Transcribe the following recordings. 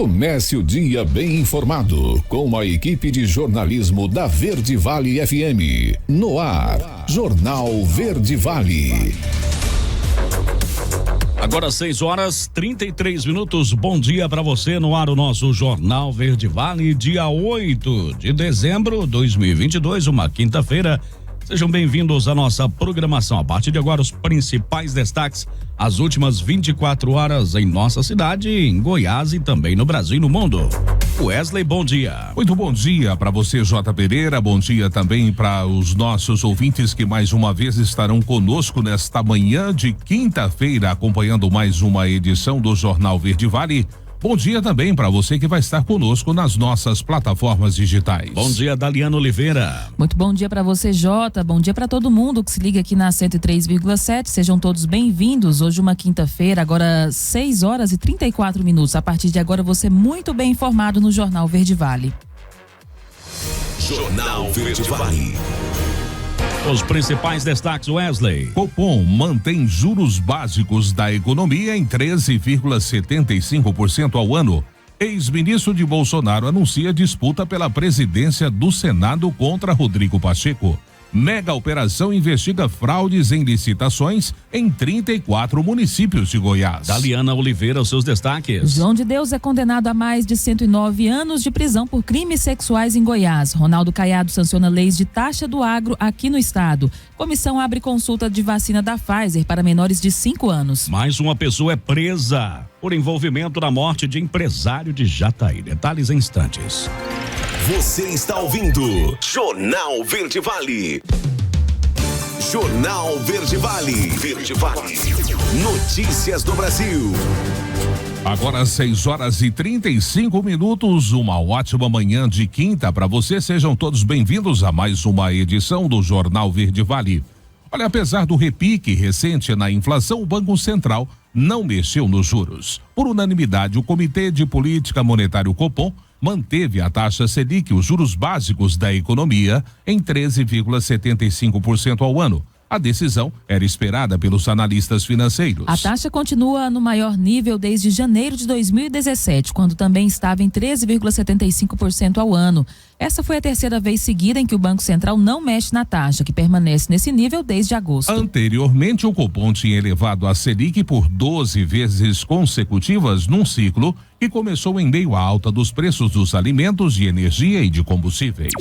Comece o dia bem informado com a equipe de jornalismo da Verde Vale FM. No ar, Jornal Verde Vale. Agora 6h33. Bom dia para você. No ar o nosso Jornal Verde Vale, dia 8 de dezembro de 2022, uma quinta-feira. Sejam bem-vindos à nossa programação. A partir de agora, os principais destaques, as últimas 24 horas em nossa cidade, em Goiás e também no Brasil e no mundo. Wesley, bom dia. Muito bom dia para você, J. Pereira. Bom dia também para os nossos ouvintes que mais uma vez estarão conosco nesta manhã de quinta-feira, acompanhando mais uma edição do Jornal Verde Vale. Bom dia também para você que vai estar conosco nas nossas plataformas digitais. Bom dia, Daliana Oliveira. Muito bom dia para você, Jota. Bom dia para todo mundo que se liga aqui na 103,7. Sejam todos bem-vindos. Hoje uma quinta-feira, agora 6h34. A partir de agora você muito bem informado no Jornal Verde Vale. Jornal Verde Vale. Os principais destaques, Wesley. Copom mantém juros básicos da economia em 13,75% ao ano. Ex-ministro de Bolsonaro anuncia disputa pela presidência do Senado contra Rodrigo Pacheco. Mega operação investiga fraudes em licitações em 34 municípios de Goiás. Daliana Oliveira, os seus destaques. João de Deus é condenado a mais de 109 anos de prisão por crimes sexuais em Goiás. Ronaldo Caiado sanciona leis de taxa do agro aqui no estado. Comissão abre consulta de vacina da Pfizer para menores de 5 anos. Mais uma pessoa é presa por envolvimento na morte de empresário de Jataí. Detalhes em instantes. Você está ouvindo Jornal Verde Vale. Jornal Verde Vale. Verde Vale. Notícias do Brasil. Agora 6h35. Uma ótima manhã de quinta para você. Sejam todos bem-vindos a mais uma edição do Jornal Verde Vale. Olha, apesar do repique recente na inflação, o Banco Central não mexeu nos juros. Por unanimidade, o Comitê de Política Monetária, o Copom, manteve a taxa Selic, os juros básicos da economia, em 13,75% ao ano. A decisão era esperada pelos analistas financeiros. A taxa continua no maior nível desde janeiro de 2017, quando também estava em 13,75% ao ano. Essa foi a terceira vez seguida em que o Banco Central não mexe na taxa, que permanece nesse nível desde agosto. Anteriormente, o Copom tinha elevado a Selic por 12 vezes consecutivas num ciclo que começou em meio à alta dos preços dos alimentos, de energia e de combustíveis.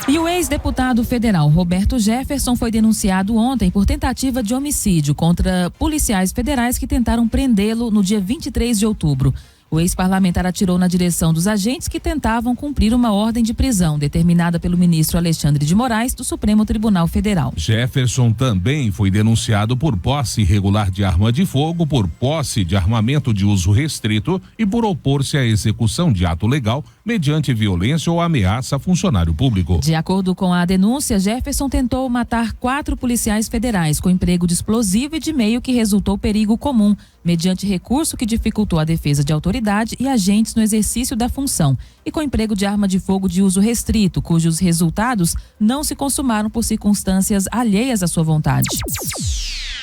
E o ex-deputado federal Roberto Jefferson foi denunciado ontem por tentativa de homicídio contra policiais federais que tentaram prendê-lo no dia 23 de outubro. O ex-parlamentar atirou na direção dos agentes que tentavam cumprir uma ordem de prisão determinada pelo ministro Alexandre de Moraes do Supremo Tribunal Federal. Jefferson também foi denunciado por posse irregular de arma de fogo, por posse de armamento de uso restrito e por opor-se à execução de ato legal mediante violência ou ameaça a funcionário público. De acordo com a denúncia, Jefferson tentou matar 4 policiais federais com emprego de explosivo e de meio que resultou perigo comum, mediante recurso que dificultou a defesa de autoridade e agentes no exercício da função, e com emprego de arma de fogo de uso restrito, cujos resultados não se consumaram por circunstâncias alheias à sua vontade.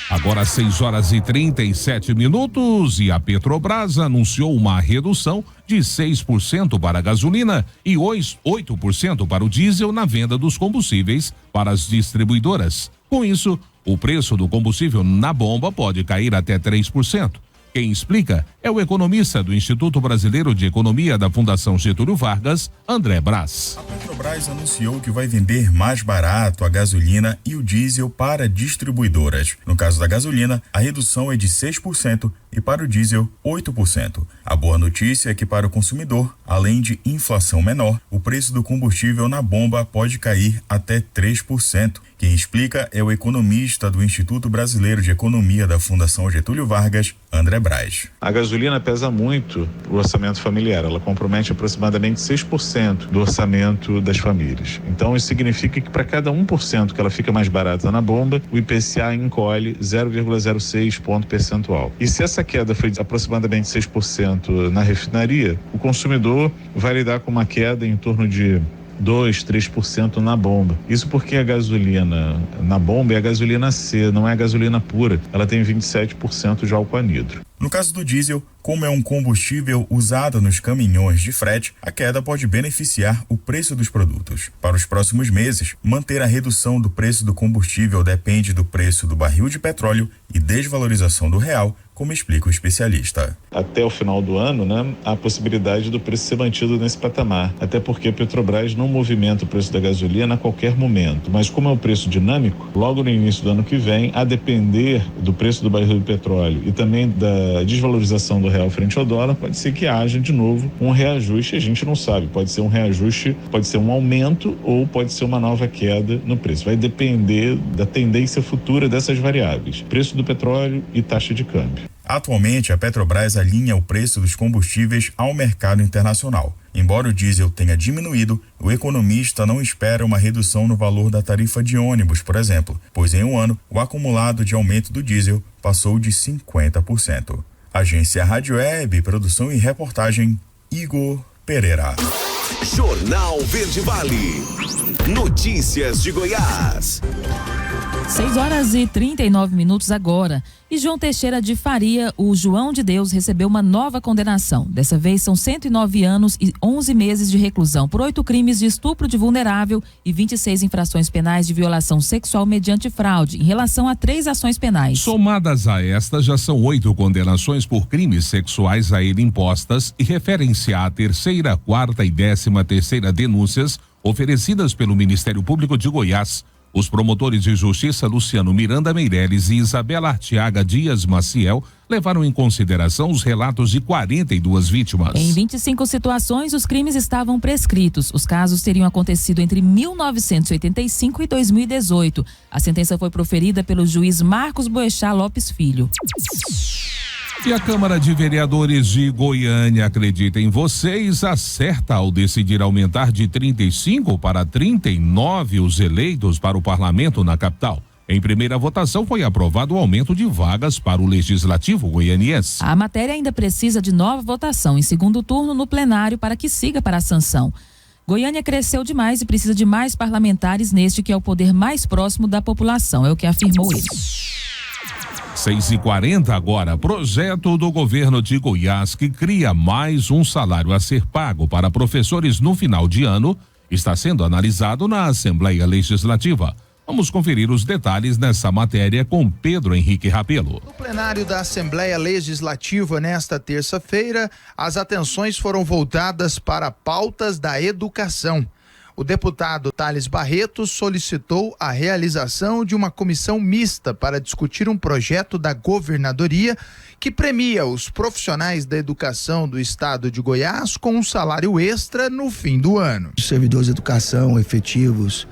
Agora 6h37 e a Petrobras anunciou uma redução de 6% para a gasolina e 8% para o diesel na venda dos combustíveis para as distribuidoras. Com isso, o preço do combustível na bomba pode cair até 3%. Quem explica é o economista do Instituto Brasileiro de Economia da Fundação Getúlio Vargas, André Brás. A Petrobras anunciou que vai vender mais barato a gasolina e o diesel para distribuidoras. No caso da gasolina, a redução é de 6% e para o diesel, 8%. A boa notícia é que para o consumidor, além de inflação menor, o preço do combustível na bomba pode cair até 3%. Quem explica é o economista do Instituto Brasileiro de Economia da Fundação Getúlio Vargas, André Brás. A gasolina pesa muito o orçamento familiar, ela compromete aproximadamente 6% do orçamento das famílias. Então isso significa que para cada 1% que ela fica mais barata na bomba, o IPCA encolhe 0,06 ponto percentual. E se essa queda foi de aproximadamente 6% na refinaria, o consumidor vai lidar com uma queda em torno de 2, 3% na bomba. Isso porque a gasolina na bomba é a gasolina C, não é a gasolina pura. Ela tem 27% de álcool anidro. No caso do diesel, como é um combustível usado nos caminhões de frete, a queda pode beneficiar o preço dos produtos. Para os próximos meses, manter a redução do preço do combustível depende do preço do barril de petróleo e desvalorização do real, como explica o especialista. Até o final do ano, há a possibilidade do preço ser mantido nesse patamar, até porque a Petrobras não movimenta o preço da gasolina a qualquer momento, mas como é um preço dinâmico, logo no início do ano que vem, a depender do preço do barril de petróleo e também da desvalorização do real frente ao dólar, pode ser que haja de novo um reajuste, a gente não sabe, pode ser um reajuste, pode ser um aumento ou pode ser uma nova queda no preço, vai depender da tendência futura dessas variáveis, preço do petróleo e taxa de câmbio. Atualmente, a Petrobras alinha o preço dos combustíveis ao mercado internacional. Embora o diesel tenha diminuído, o economista não espera uma redução no valor da tarifa de ônibus, por exemplo, pois em um ano o acumulado de aumento do diesel passou de 50%. Agência Rádio Web, produção e reportagem, Igor Pereira. Jornal Verde Vale. Notícias de Goiás. 6h39 agora. E João Teixeira de Faria, o João de Deus, recebeu uma nova condenação. Dessa vez são 109 anos e 11 meses de reclusão por 8 crimes de estupro de vulnerável e 26 infrações penais de violação sexual mediante fraude, em relação a 3 ações penais. Somadas a estas, já são 8 condenações por crimes sexuais a ele impostas e referem-se à 3ª, 4ª e 13ª denúncias oferecidas pelo Ministério Público de Goiás. Os promotores de justiça Luciano Miranda Meireles e Isabela Artiaga Dias Maciel levaram em consideração os relatos de 42 vítimas. Em 25 situações, os crimes estavam prescritos. Os casos teriam acontecido entre 1985 e 2018. A sentença foi proferida pelo juiz Marcos Boechat Lopes Filho. E a Câmara de Vereadores de Goiânia acredita em vocês, acerta ao decidir aumentar de 35 para 39 os eleitos para o parlamento na capital. Em primeira votação foi aprovado o aumento de vagas para o legislativo goianiense. A matéria ainda precisa de nova votação em segundo turno no plenário para que siga para a sanção. Goiânia cresceu demais e precisa de mais parlamentares neste que é o poder mais próximo da população, é o que afirmou ele. 6h40 agora, projeto do governo de Goiás que cria mais um salário a ser pago para professores no final de ano está sendo analisado na Assembleia Legislativa. Vamos conferir os detalhes nessa matéria com Pedro Henrique Rabelo. No plenário da Assembleia Legislativa nesta terça-feira, as atenções foram voltadas para pautas da educação. O deputado Thales Barreto solicitou a realização de uma comissão mista para discutir um projeto da governadoria que premia os profissionais da educação do estado de Goiás com um salário extra no fim do ano. Os servidores de educação efetivos,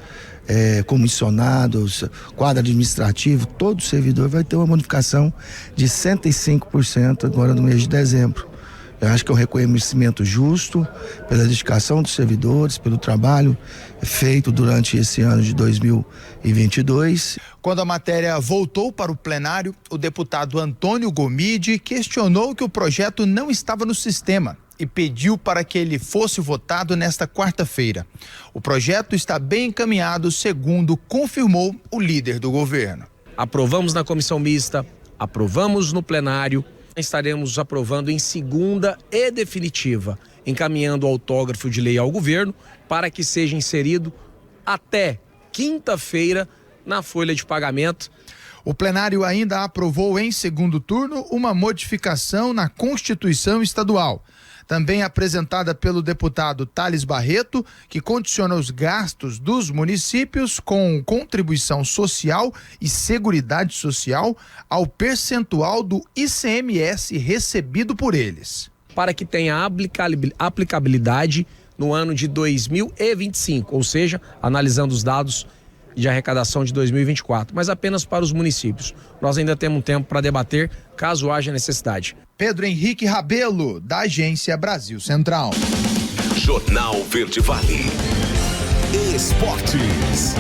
comissionados, quadro administrativo, todo servidor vai ter uma bonificação de 105% agora no mês de dezembro. Eu acho que é um reconhecimento justo pela dedicação dos servidores, pelo trabalho feito durante esse ano de 2022. Quando a matéria voltou para o plenário, o deputado Antônio Gomide questionou que o projeto não estava no sistema e pediu para que ele fosse votado nesta quarta-feira. O projeto está bem encaminhado, segundo confirmou o líder do governo. Aprovamos na comissão mista, aprovamos no plenário. Estaremos aprovando em segunda e definitiva, encaminhando o autógrafo de lei ao governo para que seja inserido até quinta-feira na folha de pagamento. O plenário ainda aprovou em segundo turno uma modificação na Constituição Estadual, também apresentada pelo deputado Thales Barreto, que condiciona os gastos dos municípios com contribuição social e seguridade social ao percentual do ICMS recebido por eles. Para que tenha aplicabilidade no ano de 2025, ou seja, analisando os dados de arrecadação de 2024, mas apenas para os municípios. Nós ainda temos tempo para debater, caso haja necessidade. Pedro Henrique Rabelo, da Agência Brasil Central. Jornal Verde Vale. Esportes.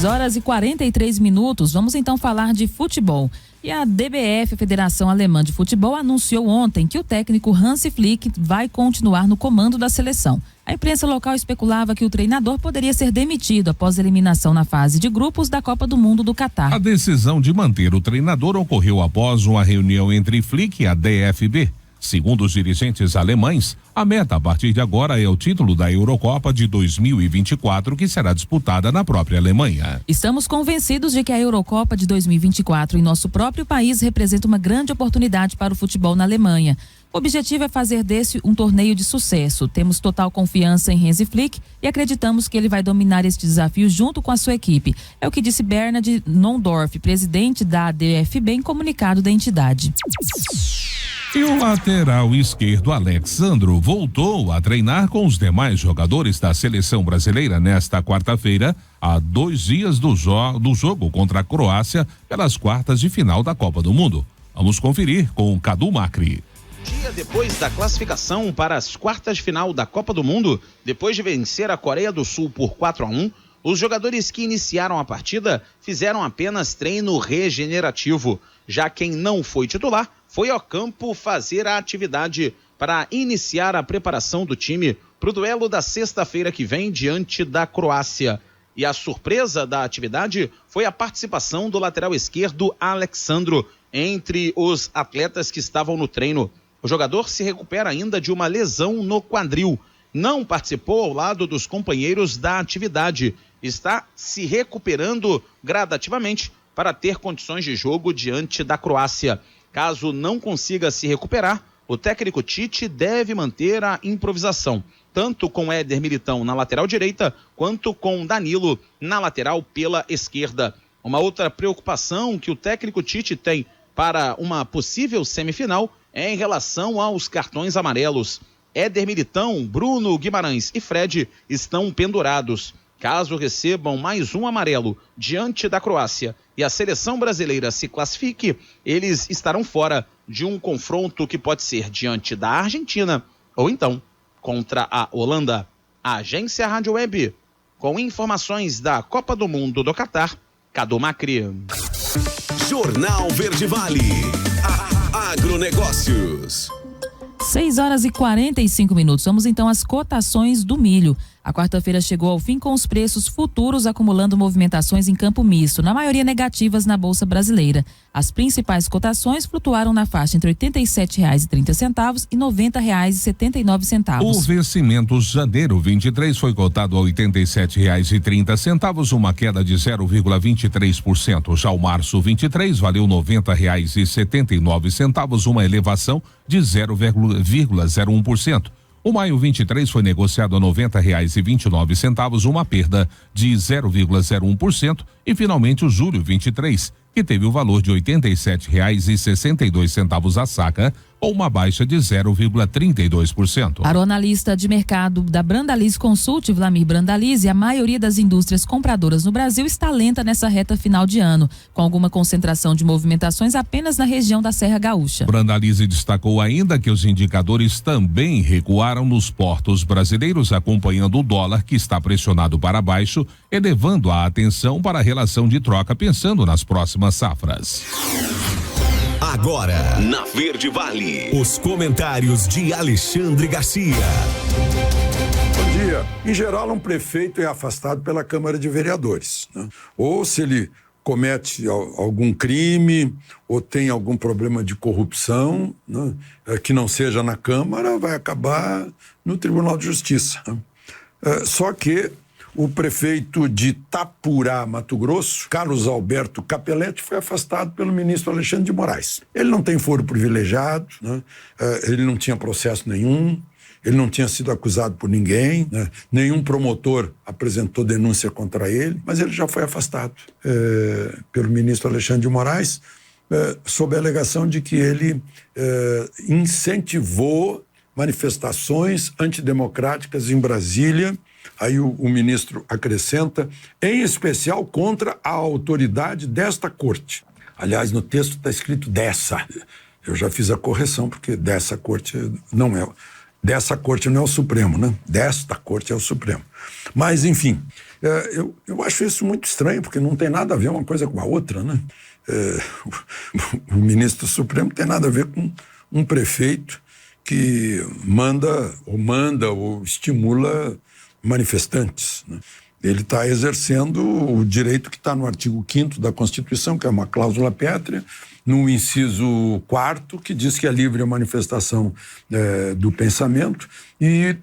6h43. Vamos então falar de futebol. E a DBF, Federação Alemã de Futebol, anunciou ontem que o técnico Hansi Flick vai continuar no comando da seleção. A imprensa local especulava que o treinador poderia ser demitido após a eliminação na fase de grupos da Copa do Mundo do Catar. A decisão de manter o treinador ocorreu após uma reunião entre Flick e a DFB. Segundo os dirigentes alemães, a meta a partir de agora é o título da Eurocopa de 2024, que será disputada na própria Alemanha. Estamos convencidos de que a Eurocopa de 2024 em nosso próprio país representa uma grande oportunidade para o futebol na Alemanha. O objetivo é fazer desse um torneio de sucesso. Temos total confiança em Hansi Flick e acreditamos que ele vai dominar este desafio junto com a sua equipe. É o que disse Bernard Nondorf, presidente da DFB, em comunicado da entidade. E o lateral esquerdo Alexandro voltou a treinar com os demais jogadores da seleção brasileira nesta quarta-feira, a 2 dias do jogo contra a Croácia pelas quartas de final da Copa do Mundo. Vamos conferir com o Cadu Macri. Dia depois da classificação para as quartas de final da Copa do Mundo, depois de vencer a Coreia do Sul por 4-1, os jogadores que iniciaram a partida fizeram apenas treino regenerativo. Já quem não foi titular foi ao campo fazer a atividade para iniciar a preparação do time para o duelo da sexta-feira que vem diante da Croácia. E a surpresa da atividade foi a participação do lateral esquerdo Alexandro entre os atletas que estavam no treino. O jogador se recupera ainda de uma lesão no quadril. Não participou ao lado dos companheiros da atividade. Está se recuperando gradativamente para ter condições de jogo diante da Croácia. Caso não consiga se recuperar, o técnico Tite deve manter a improvisação, tanto com Éder Militão na lateral direita, quanto com Danilo na lateral pela esquerda. Uma outra preocupação que o técnico Tite tem para uma possível semifinal é em relação aos cartões amarelos. Éder Militão, Bruno Guimarães e Fred estão pendurados. Caso recebam mais um amarelo diante da Croácia e a seleção brasileira se classifique, eles estarão fora de um confronto que pode ser diante da Argentina ou então contra a Holanda. A agência Rádio Web, com informações da Copa do Mundo do Catar, Cadu Macri. Jornal Verde Vale. Agronegócios. 6h45. Vamos então às cotações do milho. A quarta-feira chegou ao fim com os preços futuros acumulando movimentações em campo misto, na maioria negativas na Bolsa Brasileira. As principais cotações flutuaram na faixa entre R$ 87,30 e R$ 90,79. O vencimento janeiro 23 foi cotado a R$ 87,30, uma queda de 0,23%. Já o março 23 valeu R$ 90,79, uma elevação de 0,01%. O maio 23 foi negociado a R$ 90,29, uma perda de 0,01%, e finalmente o julho 23, que teve o valor de R$ 87,62 a saca, ou uma baixa de 0,32%. Para o analista de mercado da Brandalize Consult, Vlamir Brandalize, a maioria das indústrias compradoras no Brasil está lenta nessa reta final de ano, com alguma concentração de movimentações apenas na região da Serra Gaúcha. Brandalize destacou ainda que os indicadores também recuaram nos portos brasileiros, acompanhando o dólar, que está pressionado para baixo, elevando a atenção para a relação de troca, pensando nas próximas safras. Agora, na Verde Vale, os comentários de Alexandre Garcia. Bom dia. Em geral, um prefeito é afastado pela Câmara de Vereadores, né? Ou se ele comete algum crime ou tem algum problema de corrupção, né, que não seja na Câmara, vai acabar no Tribunal de Justiça, né? Só que o prefeito de Itapurá, Mato Grosso, Carlos Alberto Capelletti, foi afastado pelo ministro Alexandre de Moraes. Ele não tem foro privilegiado, né? Ele não tinha processo nenhum, ele não tinha sido acusado por ninguém, né? Nenhum promotor apresentou denúncia contra ele, mas ele já foi afastado pelo ministro Alexandre de Moraes, sob a alegação de que ele incentivou manifestações antidemocráticas em Brasília. Aí o ministro acrescenta, em especial contra a autoridade desta corte. Aliás, no texto está escrito dessa. Eu já fiz a correção, porque dessa corte não é. Dessa corte não é o Supremo, né? Desta corte é o Supremo. Mas, enfim, eu acho isso muito estranho, porque não tem nada a ver uma coisa com a outra, né? O ministro do Supremo tem nada a ver com um prefeito que manda ou estimula manifestantes, né? Ele está exercendo o direito que está no artigo 5º da Constituição, que é uma cláusula pétrea, no inciso 4º, que diz que é livre a manifestação do pensamento, e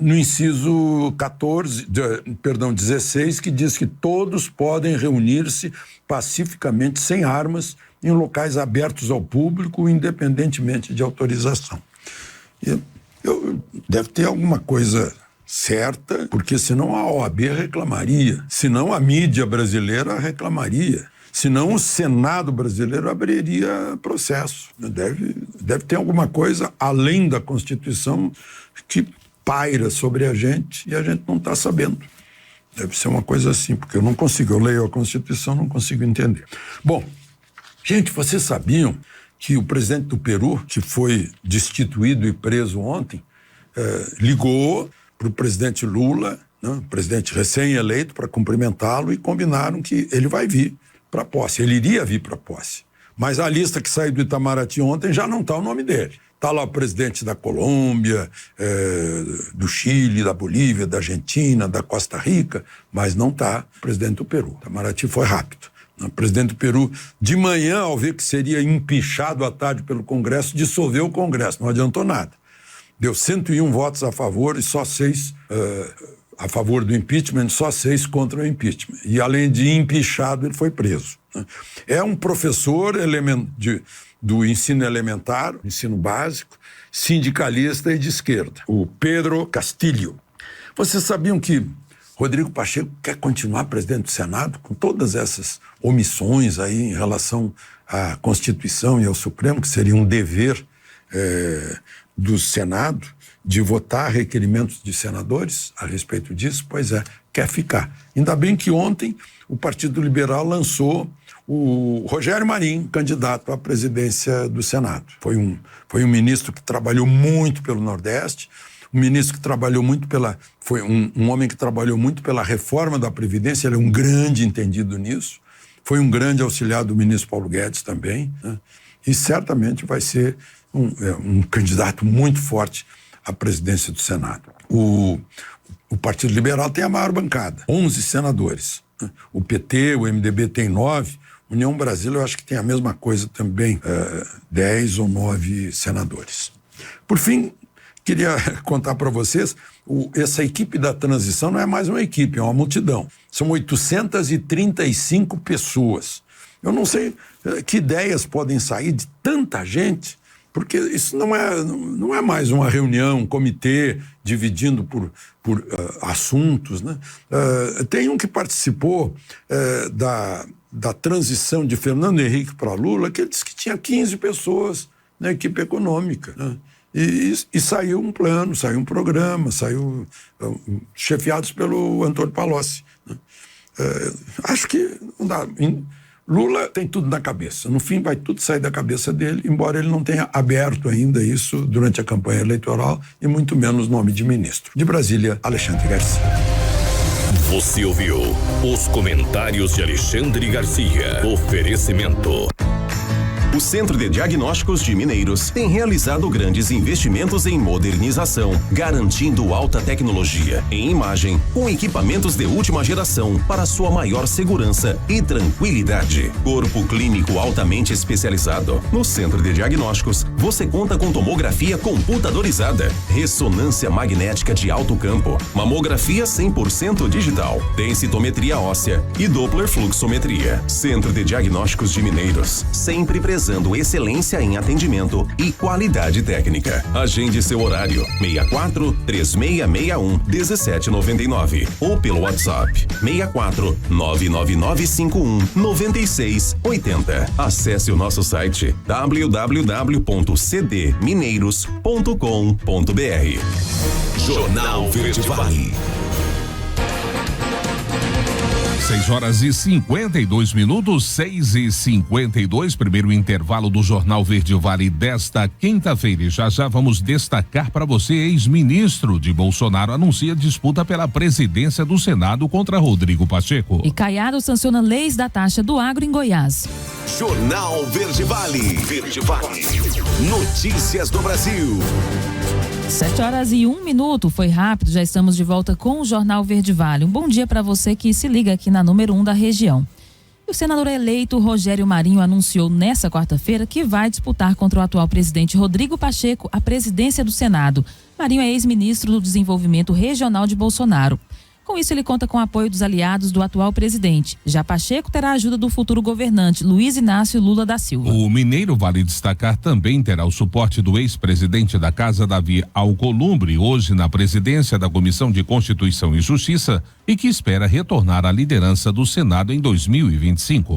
no inciso 16, que diz que todos podem reunir-se pacificamente, sem armas, em locais abertos ao público, independentemente de autorização. Deve ter alguma coisa certa, porque senão a OAB reclamaria, senão a mídia brasileira reclamaria, senão o Senado brasileiro abriria processo. Deve ter alguma coisa além da Constituição que paira sobre a gente e a gente não está sabendo. Deve ser uma coisa assim, porque eu leio a Constituição, não consigo entender. Bom, gente, vocês sabiam que o presidente do Peru, que foi destituído e preso ontem, ligou para o presidente Lula, né, presidente recém-eleito, para cumprimentá-lo, e combinaram que ele vai vir para posse. Ele iria vir para posse. Mas a lista que saiu do Itamaraty ontem já não está o nome dele. Está lá o presidente da Colômbia, do Chile, da Bolívia, da Argentina, da Costa Rica, mas não está o presidente do Peru. O Itamaraty foi rápido. O presidente do Peru, de manhã, ao ver que seria empichado à tarde pelo Congresso, dissolveu o Congresso, não adiantou nada. Deu 101 votos a favor e só 6 a favor do impeachment, só 6 contra o impeachment. E, além de empichado, ele foi preso. É um professor do ensino elementar, ensino básico, sindicalista e de esquerda, o Pedro Castillo. Vocês sabiam que Rodrigo Pacheco quer continuar presidente do Senado, com todas essas omissões aí em relação à Constituição e ao Supremo, que seria um dever do Senado de votar requerimentos de senadores a respeito disso? Pois é, quer ficar. Ainda bem que ontem o Partido Liberal lançou o Rogério Marinho, candidato à presidência do Senado. Foi um ministro que trabalhou muito pelo Nordeste, um ministro que trabalhou muito foi um homem que trabalhou muito pela reforma da Previdência, ele é um grande entendido nisso, foi um grande auxiliar do ministro Paulo Guedes também, né? E certamente vai ser um candidato muito forte à presidência do Senado. O Partido Liberal tem a maior bancada, 11 senadores. O PT, o MDB tem 9, União Brasil eu acho que tem a mesma coisa também, 10 ou 9 senadores. Por fim, queria contar para vocês, essa equipe da transição não é mais uma equipe, é uma multidão. São 835 pessoas. Eu não sei que ideias podem sair de tanta gente, porque isso não é mais uma reunião, um comitê dividindo por assuntos, né? Tem um que participou da transição de Fernando Henrique para Lula, que ele disse que tinha 15 pessoas na equipe econômica, né? E saiu um plano, saiu um programa, chefiados pelo Antônio Palocci, né? Acho que não dá. Lula tem tudo na cabeça. No fim, vai tudo sair da cabeça dele, embora ele não tenha aberto ainda isso durante a campanha eleitoral e muito menos nome de ministro. De Brasília, Alexandre Garcia. Você ouviu os comentários de Alexandre Garcia. Oferecimento. O Centro de Diagnósticos de Mineiros tem realizado grandes investimentos em modernização, garantindo alta tecnologia em imagem, com equipamentos de última geração para sua maior segurança e tranquilidade. Corpo clínico altamente especializado. No Centro de Diagnósticos, você conta com tomografia computadorizada, ressonância magnética de alto campo, mamografia 100% digital, densitometria óssea e Doppler fluxometria. Centro de Diagnósticos de Mineiros, sempre prezando excelência em atendimento e qualidade técnica. Agende seu horário 64-3661-1799 ou pelo WhatsApp 64-99951-9680. Acesse o nosso site www.cdmineiros.com.br. Jornal Verde Vale. 6h52, 6h52, primeiro intervalo do Jornal Verde Vale desta quinta-feira. E já vamos destacar para você: ex-ministro de Bolsonaro anuncia disputa pela presidência do Senado contra Rodrigo Pacheco. E Caiado sanciona leis da taxa do agro em Goiás. Jornal Verde Vale. Verde Vale. Notícias do Brasil. 7h01. Foi rápido, já estamos de volta com o Jornal Verde Vale. Um bom dia para você que se liga aqui na número 1 da região. O senador eleito Rogério Marinho anunciou nesta quarta-feira que vai disputar contra o atual presidente Rodrigo Pacheco a presidência do Senado. Marinho é ex-ministro do Desenvolvimento Regional de Bolsonaro. Com isso, ele conta com o apoio dos aliados do atual presidente. Já Pacheco terá a ajuda do futuro governante, Luiz Inácio Lula da Silva. O mineiro, vale destacar, também terá o suporte do ex-presidente da Casa, Davi Alcolumbre, hoje na presidência da Comissão de Constituição e Justiça, e que espera retornar à liderança do Senado em 2025.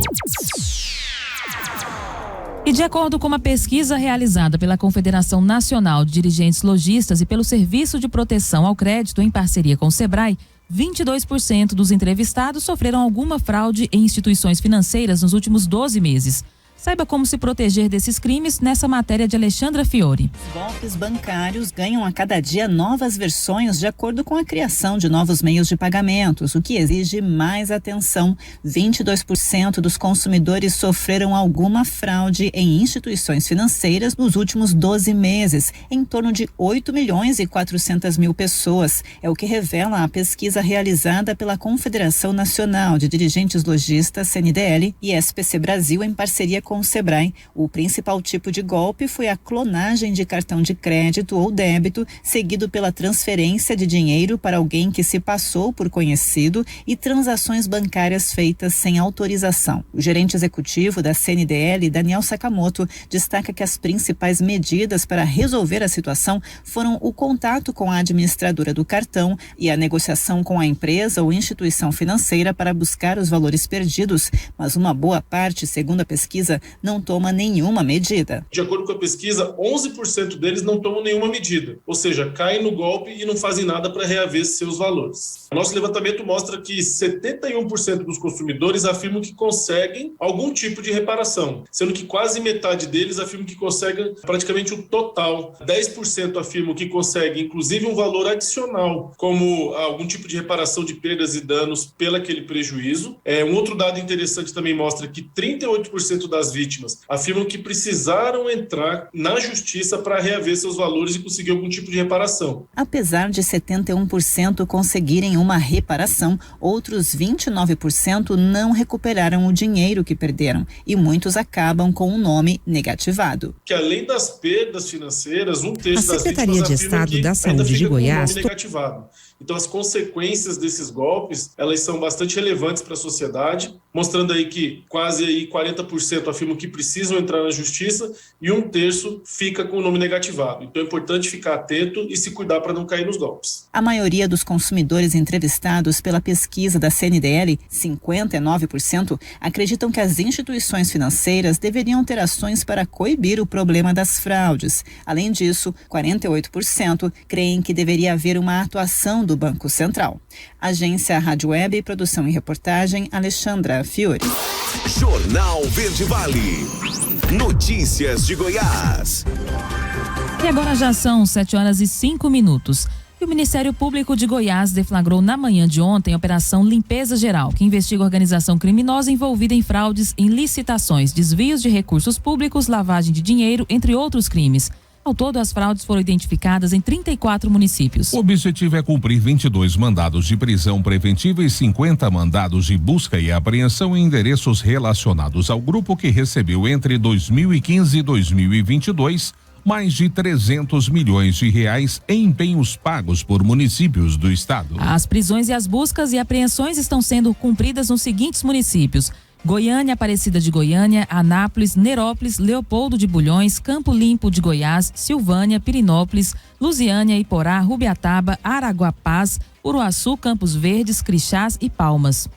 E de acordo com uma pesquisa realizada pela Confederação Nacional de Dirigentes Lojistas e pelo Serviço de Proteção ao Crédito em parceria com o Sebrae, 22% dos entrevistados sofreram alguma fraude em instituições financeiras nos últimos 12 meses. Saiba como se proteger desses crimes nessa matéria de Alexandra Fiore. Os golpes bancários ganham a cada dia novas versões de acordo com a criação de novos meios de pagamentos, o que exige mais atenção. 22% dos consumidores sofreram alguma fraude em instituições financeiras nos últimos 12 meses, em torno de 8.400.000 pessoas. É o que revela a pesquisa realizada pela Confederação Nacional de Dirigentes Lojistas, CNDL, e SPC Brasil em parceria com o Sebrae. O principal tipo de golpe foi a clonagem de cartão de crédito ou débito, seguido pela transferência de dinheiro para alguém que se passou por conhecido e transações bancárias feitas sem autorização. O gerente executivo da CNDL, Daniel Sakamoto, destaca que as principais medidas para resolver a situação foram o contato com a administradora do cartão e a negociação com a empresa ou instituição financeira para buscar os valores perdidos, mas uma boa parte, segundo a pesquisa, não toma nenhuma medida. De acordo com a pesquisa, 11% deles não tomam nenhuma medida, ou seja, caem no golpe e não fazem nada para reaver seus valores. Nosso levantamento mostra que 71% dos consumidores afirmam que conseguem algum tipo de reparação, sendo que quase metade deles afirmam que conseguem praticamente o total. 10% afirmam que conseguem, inclusive, um valor adicional, como algum tipo de reparação de perdas e danos pelo aquele prejuízo. Um outro dado interessante também mostra que 38% das vítimas afirmam que precisaram entrar na justiça para reaver seus valores e conseguir algum tipo de reparação. Apesar de 71% conseguirem uma reparação, outros 29% não recuperaram o dinheiro que perderam e muitos acabam com o nome negativado. Que além das perdas financeiras, um terço das vítimas Secretaria de Estado da Saúde de Goiás. Então, as consequências desses golpes, elas são bastante relevantes para a sociedade, mostrando aí que quase aí 40% afirmam que precisam entrar na justiça e um terço fica com o nome negativado. Então, é importante ficar atento e se cuidar para não cair nos golpes. A maioria dos consumidores entrevistados pela pesquisa da CNDL, 59%, acreditam que as instituições financeiras deveriam ter ações para coibir o problema das fraudes. Além disso, 48% creem que deveria haver uma atuação do Banco Central. Agência Rádio Web e produção e reportagem, Alexandra Fiore. Jornal Verde Vale. Notícias de Goiás. E agora já são 7h05. E o Ministério Público de Goiás deflagrou na manhã de ontem a Operação Limpeza Geral, que investiga organização criminosa envolvida em fraudes em licitações, desvios de recursos públicos, lavagem de dinheiro, entre outros crimes. Ao todo, as fraudes foram identificadas em 34 municípios. O objetivo é cumprir 22 mandados de prisão preventiva e 50 mandados de busca e apreensão em endereços relacionados ao grupo que recebeu entre 2015 e 2022 mais de 300 milhões de reais em empenhos pagos por municípios do estado. As prisões e as buscas e apreensões estão sendo cumpridas nos seguintes municípios: Goiânia, Aparecida de Goiânia, Anápolis, Nerópolis, Leopoldo de Bulhões, Campo Limpo de Goiás, Silvânia, Pirinópolis, Lusiânia, Iporá, Rubiataba, Araguapaz, Uruaçu, Campos Verdes, Crixás e Palmas.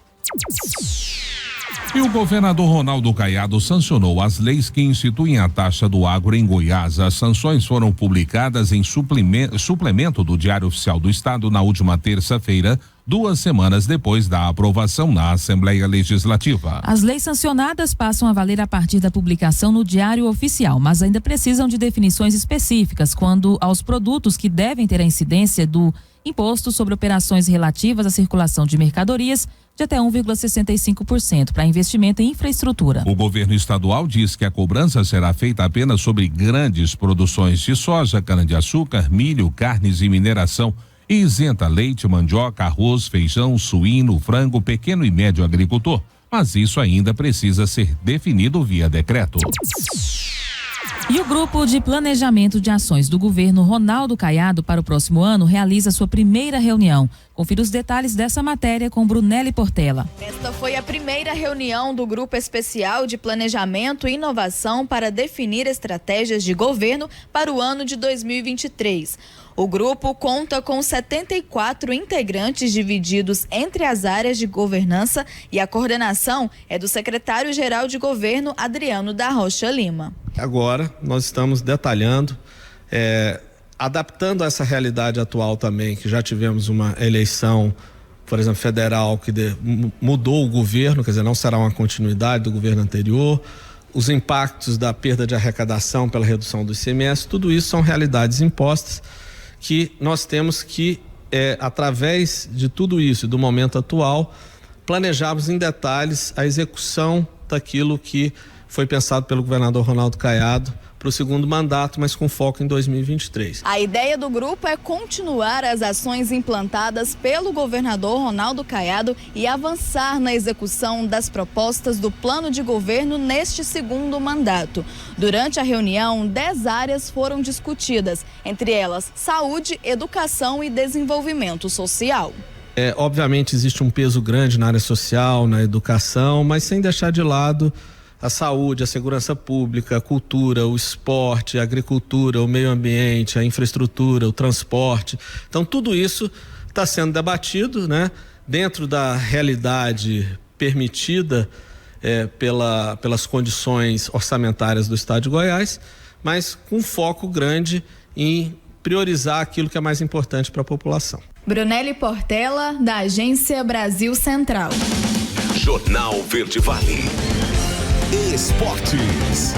E o governador Ronaldo Caiado sancionou as leis que instituem a taxa do agro em Goiás. As sanções foram publicadas em suplemento do Diário Oficial do Estado na última terça-feira, 2 semanas depois da aprovação na Assembleia Legislativa. As leis sancionadas passam a valer a partir da publicação no Diário Oficial, mas ainda precisam de definições específicas quando aos produtos que devem ter a incidência do imposto sobre operações relativas à circulação de mercadorias de até 1,65% para investimento em infraestrutura. O governo estadual diz que a cobrança será feita apenas sobre grandes produções de soja, cana-de-açúcar, milho, carnes e mineração, e isenta leite, mandioca, arroz, feijão, suíno, frango, pequeno e médio agricultor. Mas isso ainda precisa ser definido via decreto. E o Grupo de Planejamento de Ações do governo Ronaldo Caiado para o próximo ano realiza sua primeira reunião. Confira os detalhes dessa matéria com Brunelli Portela. Esta foi a primeira reunião do Grupo Especial de Planejamento e Inovação para definir estratégias de governo para o ano de 2023. O grupo conta com 74 integrantes divididos entre as áreas de governança e a coordenação é do secretário-geral de governo, Adriano da Rocha Lima. Agora nós estamos detalhando, adaptando a essa realidade atual também, que já tivemos uma eleição, por exemplo, federal, que mudou o governo, quer dizer, não será uma continuidade do governo anterior, os impactos da perda de arrecadação pela redução do ICMS, tudo isso são realidades impostas que nós temos que, através de tudo isso, do momento atual, planejarmos em detalhes a execução daquilo que foi pensado pelo governador Ronaldo Caiado para o segundo mandato, mas com foco em 2023. A ideia do grupo é continuar as ações implantadas pelo governador Ronaldo Caiado e avançar na execução das propostas do plano de governo neste segundo mandato. Durante a reunião, 10 áreas foram discutidas, entre elas saúde, educação e desenvolvimento social. Obviamente existe um peso grande na área social, na educação, mas sem deixar de lado a saúde, a segurança pública, a cultura, o esporte, a agricultura, o meio ambiente, a infraestrutura, o transporte. Então tudo isso está sendo debatido, né? Dentro da realidade permitida pelas condições orçamentárias do estado de Goiás, mas com foco grande em priorizar aquilo que é mais importante para a população. Brunelli Portela, da Agência Brasil Central. Jornal Verde Vale. Esportes.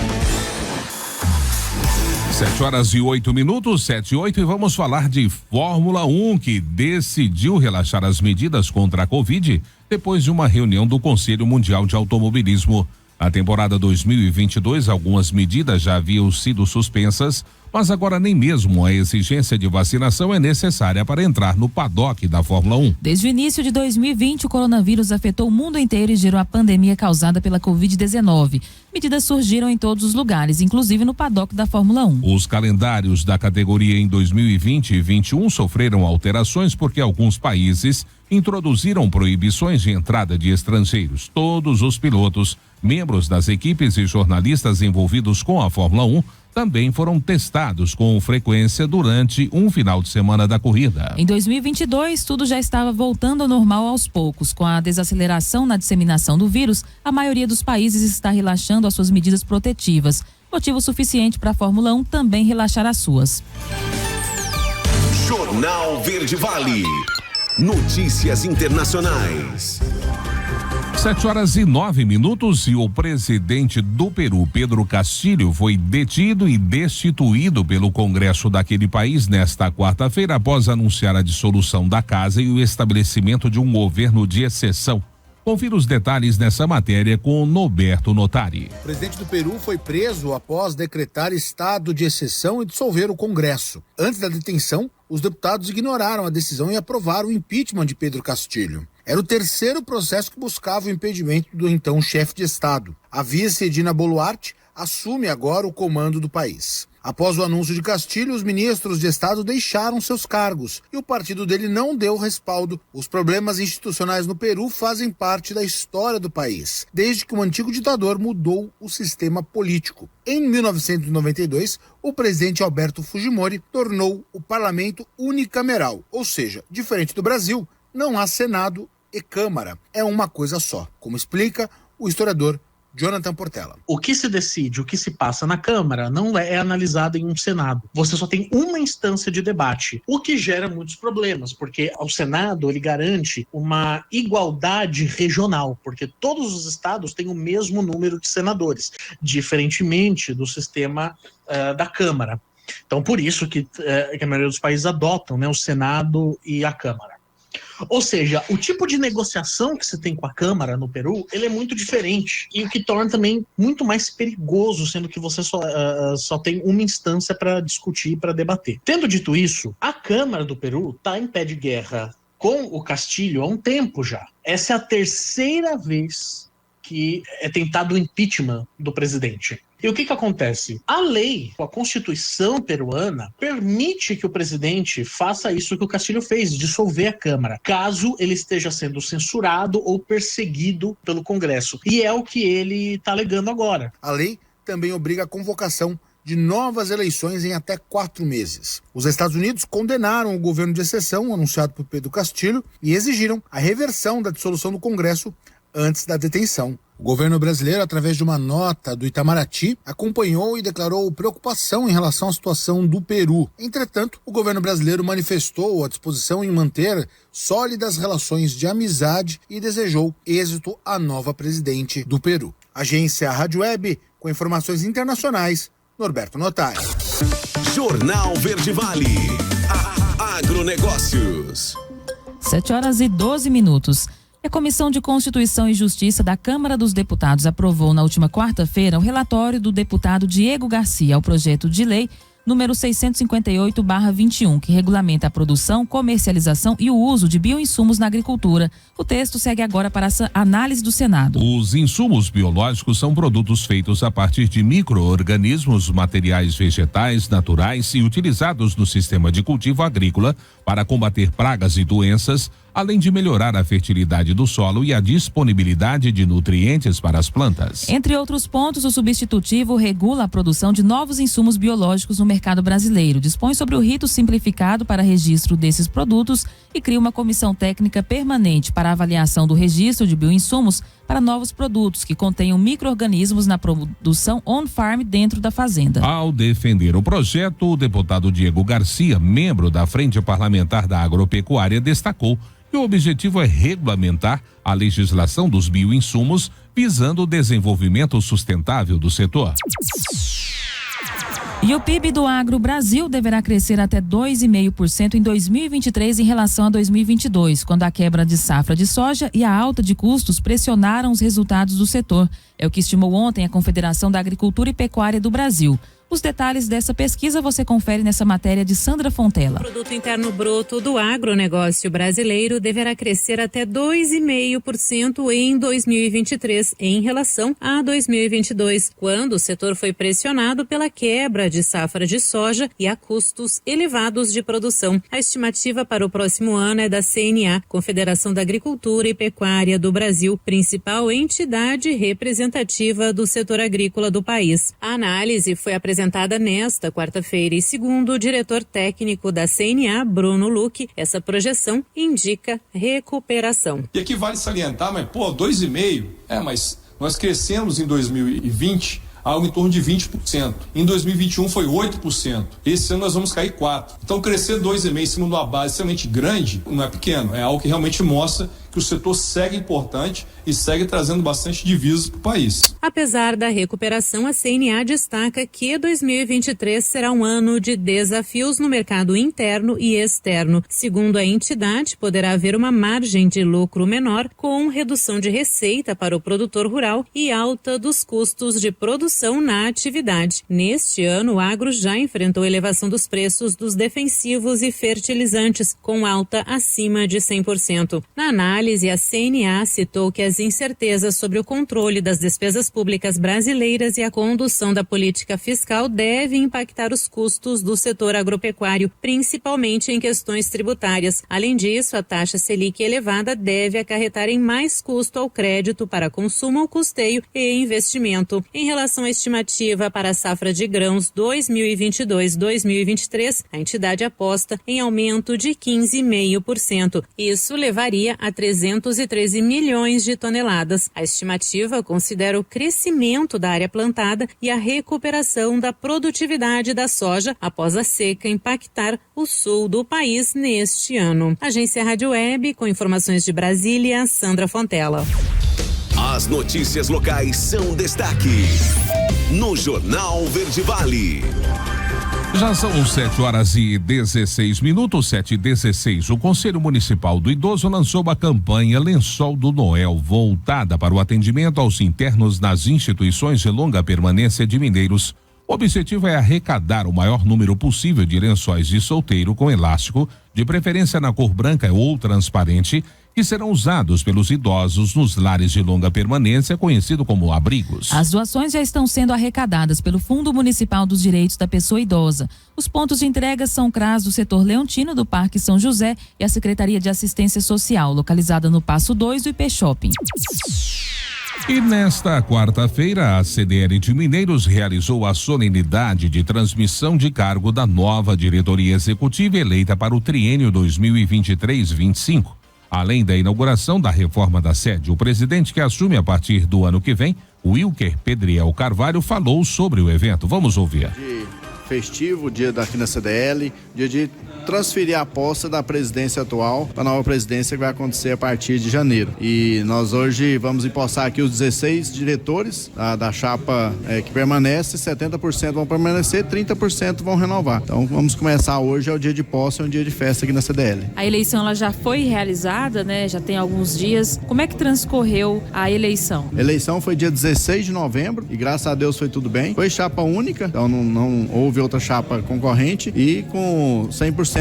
7h08, 7h08, e vamos falar de Fórmula 1, que decidiu relaxar as medidas contra a Covid depois de uma reunião do Conselho Mundial de Automobilismo. Na temporada 2022, algumas medidas já haviam sido suspensas, mas agora nem mesmo a exigência de vacinação é necessária para entrar no paddock da Fórmula 1. Desde o início de 2020, o coronavírus afetou o mundo inteiro e gerou a pandemia causada pela Covid-19. Medidas surgiram em todos os lugares, inclusive no paddock da Fórmula 1. Os calendários da categoria em 2020 e 2021 sofreram alterações porque alguns países introduziram proibições de entrada de estrangeiros. Todos os pilotos, membros das equipes e jornalistas envolvidos com a Fórmula 1 também foram testados com frequência durante um final de semana da corrida. Em 2022, tudo já estava voltando ao normal aos poucos. Com a desaceleração na disseminação do vírus, a maioria dos países está relaxando as suas medidas protetivas. Motivo suficiente para a Fórmula 1 também relaxar as suas. Jornal Verde Vale. Notícias internacionais. 7h09, e o presidente do Peru, Pedro Castillo, foi detido e destituído pelo Congresso daquele país nesta quarta-feira após anunciar a dissolução da casa e o estabelecimento de um governo de exceção. Confira os detalhes nessa matéria com Norberto Notari. O presidente do Peru foi preso após decretar estado de exceção e dissolver o Congresso. Antes da detenção, os deputados ignoraram a decisão e aprovaram o impeachment de Pedro Castillo. Era o terceiro processo que buscava o impedimento do então chefe de Estado. A vice Dina Boluarte assume agora o comando do país. Após o anúncio de Castillo, os ministros de Estado deixaram seus cargos e o partido dele não deu respaldo. Os problemas institucionais no Peru fazem parte da história do país, desde que o antigo ditador mudou o sistema político. Em 1992, o presidente Alberto Fujimori tornou o parlamento unicameral, ou seja, diferente do Brasil, não há Senado e Câmara, é uma coisa só, como explica o historiador Jonathan Portela. O que se decide, o que se passa na Câmara não é analisado em um Senado. Você só tem uma instância de debate, o que gera muitos problemas, porque o Senado ele garante uma igualdade regional, porque todos os estados têm o mesmo número de senadores, diferentemente do sistema da Câmara. Então, por isso que a maioria dos países adotam, né, o Senado e a Câmara. Ou seja, o tipo de negociação que você tem com a Câmara no Peru, ele é muito diferente, e o que torna também muito mais perigoso, sendo que você só tem uma instância para discutir, para debater. Tendo dito isso, a Câmara do Peru está em pé de guerra com o Castilho há um tempo já. Essa é a terceira vez que é tentado o impeachment do presidente. E o que acontece? A lei, a Constituição peruana, permite que o presidente faça isso que o Castilho fez, dissolver a Câmara, caso ele esteja sendo censurado ou perseguido pelo Congresso. E é o que ele está alegando agora. A lei também obriga a convocação de novas eleições em até 4 meses. Os Estados Unidos condenaram o governo de exceção anunciado por Pedro Castilho e exigiram a reversão da dissolução do Congresso antes da detenção. O governo brasileiro, através de uma nota do Itamaraty, acompanhou e declarou preocupação em relação à situação do Peru. Entretanto, o governo brasileiro manifestou a disposição em manter sólidas relações de amizade e desejou êxito à nova presidente do Peru. Agência Rádio Web, com informações internacionais, Norberto Notari. Jornal Verde Vale. Agronegócios. 7h12. A Comissão de Constituição e Justiça da Câmara dos Deputados aprovou na última quarta-feira o relatório do deputado Diego Garcia ao projeto de lei número 658/21, que regulamenta a produção, comercialização e o uso de bioinsumos na agricultura. O texto segue agora para essa análise do Senado. Os insumos biológicos são produtos feitos a partir de micro-organismos, materiais vegetais, naturais e utilizados no sistema de cultivo agrícola para combater pragas e doenças, além de melhorar a fertilidade do solo e a disponibilidade de nutrientes para as plantas. Entre outros pontos, o substitutivo regula a produção de novos insumos biológicos no mercado brasileiro, dispõe sobre o rito simplificado para registro desses produtos e cria uma comissão técnica permanente para avaliação do registro de bioinsumos para novos produtos que contenham micro-organismos na produção on-farm dentro da fazenda. Ao defender o projeto, o deputado Diego Garcia, membro da Frente Parlamentar da Agropecuária, destacou que o objetivo é regulamentar a legislação dos bioinsumos, visando o desenvolvimento sustentável do setor. E o PIB do Agro Brasil deverá crescer até 2,5% em 2023 em relação a 2022, quando a quebra de safra de soja e a alta de custos pressionaram os resultados do setor. É o que estimou ontem a Confederação da Agricultura e Pecuária do Brasil. Os detalhes dessa pesquisa você confere nessa matéria de Sandra Fontela. O produto interno bruto do agronegócio brasileiro deverá crescer até 2,5% em 2023 em relação a 2022, quando o setor foi pressionado pela quebra de safra de soja e a custos elevados de produção. A estimativa para o próximo ano é da CNA, Confederação da Agricultura e Pecuária do Brasil, principal entidade representativa do setor agrícola do país. A análise foi apresentada nesta quarta-feira e, segundo o diretor técnico da CNA, Bruno Luque, essa projeção indica recuperação. E aqui vale salientar, mas 2,5%, mas nós crescemos em 2020 algo em torno de 20%. Em 2021 foi 8%. Esse ano nós vamos cair 4%. Então crescer 2,5% segundo uma base extremamente grande não é pequeno, é algo que realmente mostra que o setor segue importante e segue trazendo bastante divisas para o país. Apesar da recuperação, a CNA destaca que 2023 será um ano de desafios no mercado interno e externo. Segundo a entidade, poderá haver uma margem de lucro menor com redução de receita para o produtor rural e alta dos custos de produção na atividade. Neste ano, o agro já enfrentou elevação dos preços dos defensivos e fertilizantes, com alta acima de 100%. Na análise, a CNA citou que as incertezas sobre o controle das despesas públicas brasileiras e a condução da política fiscal devem impactar os custos do setor agropecuário, principalmente em questões tributárias. Além disso, a taxa Selic elevada deve acarretar em mais custo ao crédito para consumo, custeio e investimento. Em relação à estimativa para a safra de grãos 2022-2023, a entidade aposta em aumento de 15,5%. Isso levaria a 3 313 milhões de toneladas. A estimativa considera o crescimento da área plantada e a recuperação da produtividade da soja após a seca impactar o sul do país neste ano. Agência Rádio Web, com informações de Brasília, Sandra Fontela. As notícias locais são destaque no Jornal Verde Vale. Já são 7h16, 7h16. O Conselho Municipal do Idoso lançou a campanha Lençol do Noel, voltada para o atendimento aos internos nas instituições de longa permanência de Mineiros. O objetivo é arrecadar o maior número possível de lençóis de solteiro com elástico, de preferência na cor branca ou transparente, que serão usados pelos idosos nos lares de longa permanência, conhecido como abrigos. As doações já estão sendo arrecadadas pelo Fundo Municipal dos Direitos da Pessoa Idosa. Os pontos de entrega são o CRAS do setor Leontino, do Parque São José, e a Secretaria de Assistência Social, localizada no Passo 2 do IP Shopping. E nesta quarta-feira, a CDL de Mineiros realizou a solenidade de transmissão de cargo da nova diretoria executiva eleita para o triênio 2023-25. Além da inauguração da reforma da sede, o presidente que assume a partir do ano que vem, Wilker Pedriel Carvalho, falou sobre o evento. Vamos ouvir. Festivo, dia daqui na CDL, dia de transferir a posse da presidência atual para a nova presidência que vai acontecer a partir de janeiro. E nós hoje vamos empossar aqui os 16 diretores da chapa que permanece, 70% vão permanecer, 30% vão renovar. Então vamos começar hoje, é o dia de posse, é um dia de festa aqui na CDL. A eleição ela já foi realizada, né? Já tem alguns dias. Como é que transcorreu a eleição? A eleição foi dia 16 de novembro e graças a Deus foi tudo bem. Foi chapa única, então não houve outra chapa concorrente e com 100%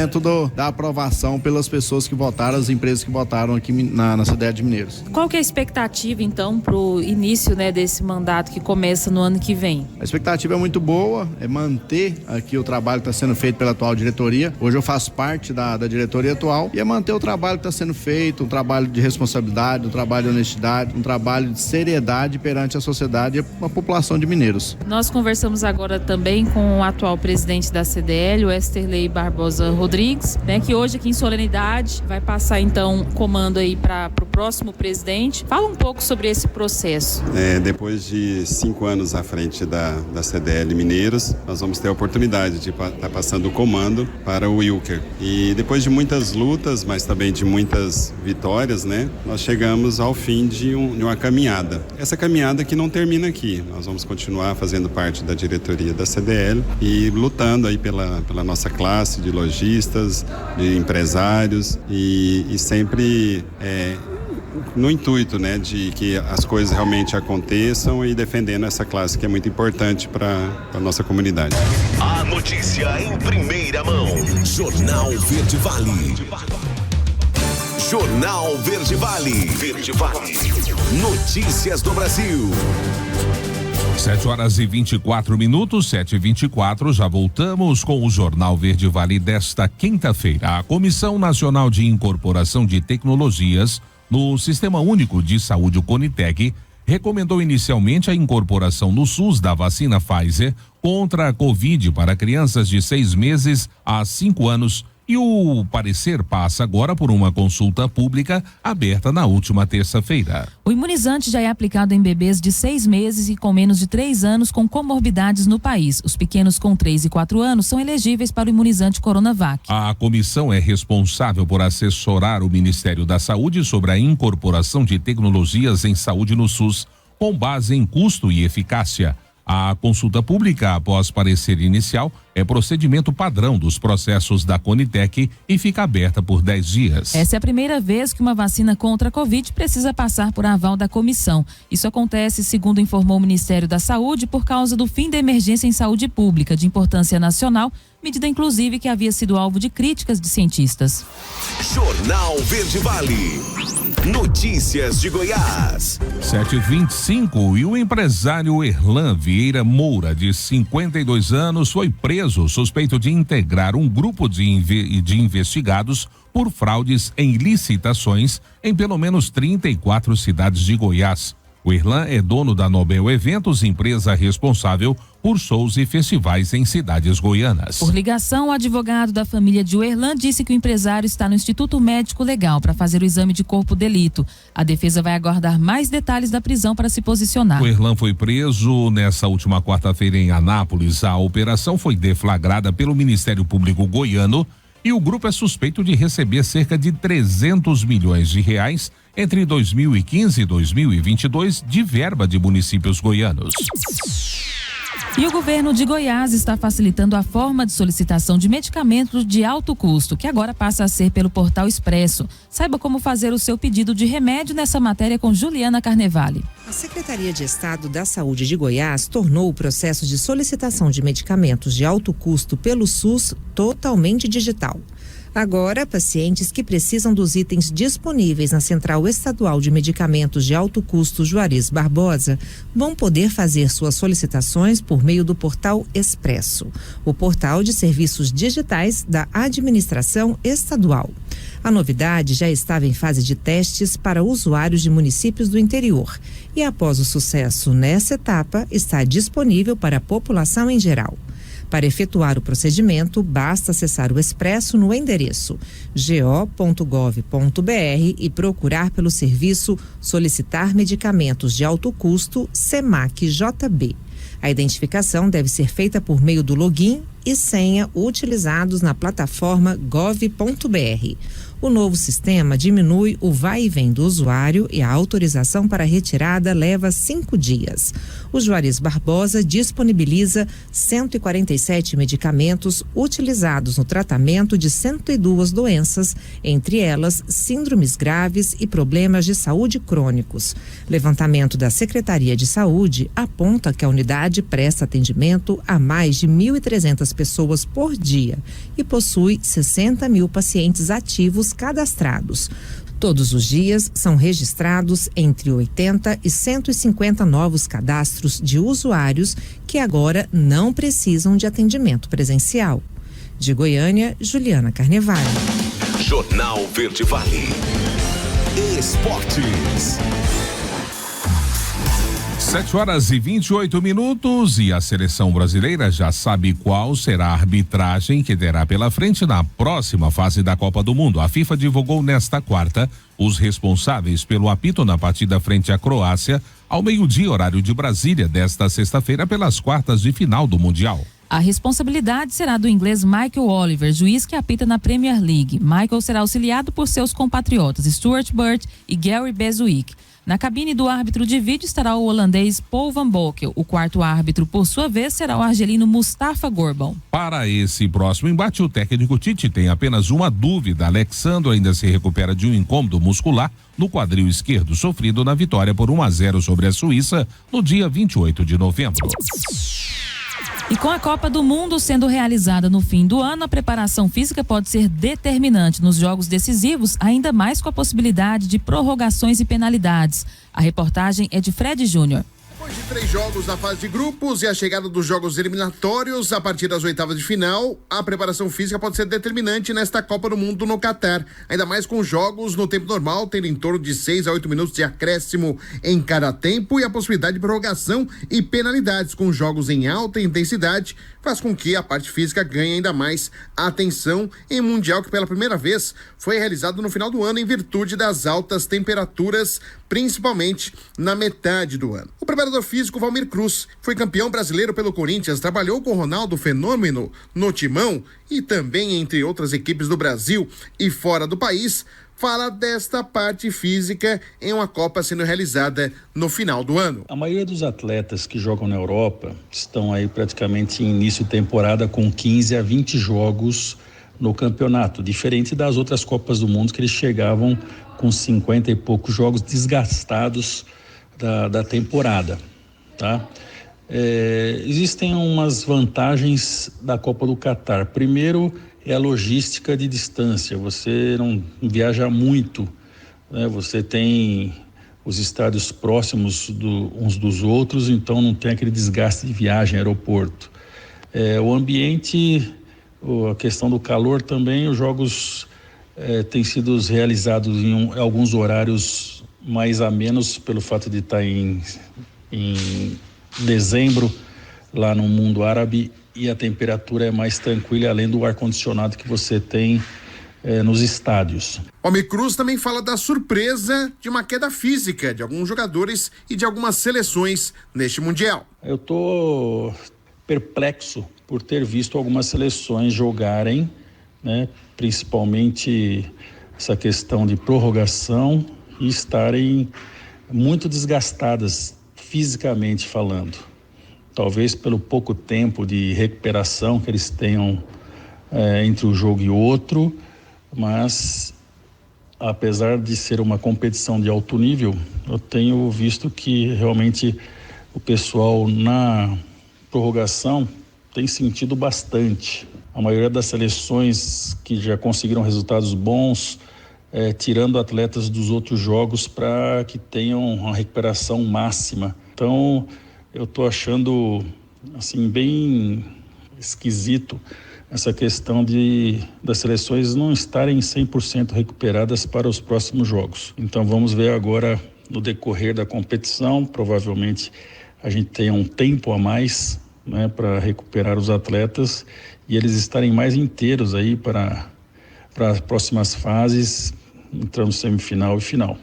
da aprovação pelas pessoas que votaram, as empresas que votaram aqui na cidade de Mineiros. Qual que é a expectativa, então, para o início, né, desse mandato que começa no ano que vem? A expectativa é muito boa, é manter aqui o trabalho que está sendo feito pela atual diretoria. Hoje eu faço parte da diretoria atual e é manter o trabalho que está sendo feito, um trabalho de responsabilidade, um trabalho de honestidade, um trabalho de seriedade perante a sociedade e a população de Mineiros. Nós conversamos agora também com o atual presidente da CDL, o Esterley Barbosa Rodrigues, né, que hoje aqui em solenidade vai passar então comando aí para o próximo presidente. Fala um pouco sobre esse processo. Depois de 5 anos à frente da CDL Mineiros, nós vamos ter a oportunidade de estar passando o comando para o Wilker. E depois de muitas lutas, mas também de muitas vitórias, né, nós chegamos ao fim de uma caminhada. Essa caminhada que não termina aqui. Nós vamos continuar fazendo parte da diretoria da CDL e lutando aí pela nossa classe de lojistas, de empresários e sempre no intuito, né, de que as coisas realmente aconteçam e defendendo essa classe que é muito importante para a nossa comunidade. A notícia em primeira mão. Jornal Verde Vale. Jornal Verde Vale. Verde Vale. Notícias do Brasil. 7h24, 7h24, já voltamos com o Jornal Verde Vale desta quinta-feira. A Comissão Nacional de Incorporação de Tecnologias no Sistema Único de Saúde, o CONITEC, recomendou inicialmente a incorporação no SUS da vacina Pfizer contra a Covid para crianças de 6 meses a 5 anos. E o parecer passa agora por uma consulta pública aberta na última terça-feira. O imunizante já é aplicado em bebês de 6 meses e com menos de 3 anos com comorbidades no país. Os pequenos com 3 e 4 anos são elegíveis para o imunizante Coronavac. A comissão é responsável por assessorar o Ministério da Saúde sobre a incorporação de tecnologias em saúde no SUS, com base em custo e eficácia. A consulta pública após parecer inicial é procedimento padrão dos processos da CONITEC e fica aberta por 10 dias. Essa é a primeira vez que uma vacina contra a Covid precisa passar por aval da comissão. Isso acontece, segundo informou o Ministério da Saúde, por causa do fim da emergência em saúde pública de importância nacional, medida inclusive que havia sido alvo de críticas de cientistas. Jornal Verde Vale. Notícias de Goiás. 7h25 e o empresário Erlan Vieira Moura, de 52 anos, foi preso suspeito de integrar um grupo de investigados por fraudes em licitações em pelo menos 34 cidades de Goiás. O Irlan é dono da Nobel Eventos, empresa responsável por shows e festivais em cidades goianas. Por ligação, o advogado da família de Irlan disse que o empresário está no Instituto Médico Legal para fazer o exame de corpo de delito. A defesa vai aguardar mais detalhes da prisão para se posicionar. O Irlan foi preso nessa última quarta-feira em Anápolis. A operação foi deflagrada pelo Ministério Público goiano e o grupo é suspeito de receber cerca de 300 milhões de reais entre 2015 e 2022 de verba de municípios goianos. E o governo de Goiás está facilitando a forma de solicitação de medicamentos de alto custo, que agora passa a ser pelo Portal Expresso. Saiba como fazer o seu pedido de remédio nessa matéria com Juliana Carnevale. A Secretaria de Estado da Saúde de Goiás tornou o processo de solicitação de medicamentos de alto custo pelo SUS totalmente digital. Agora, pacientes que precisam dos itens disponíveis na Central Estadual de Medicamentos de Alto Custo Juarez Barbosa vão poder fazer suas solicitações por meio do Portal Expresso, o portal de serviços digitais da administração estadual. A novidade já estava em fase de testes para usuários de municípios do interior e, após o sucesso nessa etapa, está disponível para a população em geral. Para efetuar o procedimento, basta acessar o Expresso no endereço go.gov.br e procurar pelo serviço Solicitar Medicamentos de Alto Custo SEMAC-JB. A identificação deve ser feita por meio do login e senha utilizados na plataforma gov.br. O novo sistema diminui o vai e vem do usuário e a autorização para retirada leva 5 dias. O Juarez Barbosa disponibiliza 147 medicamentos utilizados no tratamento de 102 doenças, entre elas síndromes graves e problemas de saúde crônicos. Levantamento da Secretaria de Saúde aponta que a unidade presta atendimento a mais de 1.300 pessoas por dia e possui 60 mil pacientes ativos cadastrados. Todos os dias são registrados entre 80 e 150 novos cadastros de usuários que agora não precisam de atendimento presencial. De Goiânia, Juliana Carnevale. Jornal Verde Vale. Esportes. 7h28 e a seleção brasileira já sabe qual será a arbitragem que terá pela frente na próxima fase da Copa do Mundo. A FIFA divulgou nesta quarta os responsáveis pelo apito na partida frente à Croácia ao meio-dia, horário de Brasília, desta sexta-feira, pelas quartas de final do Mundial. A responsabilidade será do inglês Michael Oliver, juiz que apita na Premier League. Michael será auxiliado por seus compatriotas Stuart Burt e Gary Beswick. Na cabine do árbitro de vídeo estará o holandês Paul van Boekel. O quarto árbitro, por sua vez, será o argelino Mustafa Gorbon. Para esse próximo embate, o técnico Tite tem apenas uma dúvida. Alexandre ainda se recupera de um incômodo muscular no quadril esquerdo, sofrido na vitória por 1-0 sobre a Suíça no dia 28 de novembro. E com a Copa do Mundo sendo realizada no fim do ano, a preparação física pode ser determinante nos jogos decisivos, ainda mais com a possibilidade de prorrogações e penalidades. A reportagem é de Fred Júnior. Depois de 3 jogos na fase de grupos e a chegada dos jogos eliminatórios a partir das oitavas de final, a preparação física pode ser determinante nesta Copa do Mundo no Catar. Ainda mais com jogos no tempo normal, tendo em torno de 6 a 8 minutos de acréscimo em cada tempo e a possibilidade de prorrogação e penalidades com jogos em alta intensidade, faz com que a parte física ganhe ainda mais atenção em um Mundial que pela primeira vez foi realizado no final do ano em virtude das altas temperaturas, principalmente na metade do ano. O preparador físico Valmir Cruz foi campeão brasileiro pelo Corinthians, trabalhou com Ronaldo Fenômeno no Timão e também entre outras equipes do Brasil e fora do país, fala desta parte física em uma Copa sendo realizada no final do ano. A maioria dos atletas que jogam na Europa estão aí praticamente em início de temporada com 15 a 20 jogos no campeonato, diferente das outras Copas do Mundo que eles chegavam com 50 e poucos jogos desgastados da temporada, tá? Existem umas vantagens da Copa do Catar. Primeiro é a logística de distância, você não viaja muito, né? Você tem os estádios próximos uns dos outros, então não tem aquele desgaste de viagem, aeroporto. O ambiente, a questão do calor também, os jogos têm sido realizados em alguns horários mais a menos pelo fato de estar em dezembro lá no mundo árabe, e a temperatura é mais tranquila, além do ar-condicionado que você tem nos estádios. Almir Cruz também fala da surpresa de uma queda física de alguns jogadores e de algumas seleções neste Mundial. Eu estou perplexo por ter visto algumas seleções jogarem, né, principalmente essa questão de prorrogação, e estarem muito desgastadas fisicamente falando. Talvez pelo pouco tempo de recuperação que eles tenham entre um jogo e outro, mas apesar de ser uma competição de alto nível, eu tenho visto que realmente o pessoal na prorrogação tem sentido bastante. A maioria das seleções que já conseguiram resultados bons, tirando atletas dos outros jogos para que tenham uma recuperação máxima. Então, eu estou achando assim bem esquisito essa questão das seleções não estarem 100% recuperadas para os próximos jogos. Então vamos ver agora no decorrer da competição, provavelmente a gente tenha um tempo a mais, né, para recuperar os atletas e eles estarem mais inteiros aí para as próximas fases, entrando semifinal e final.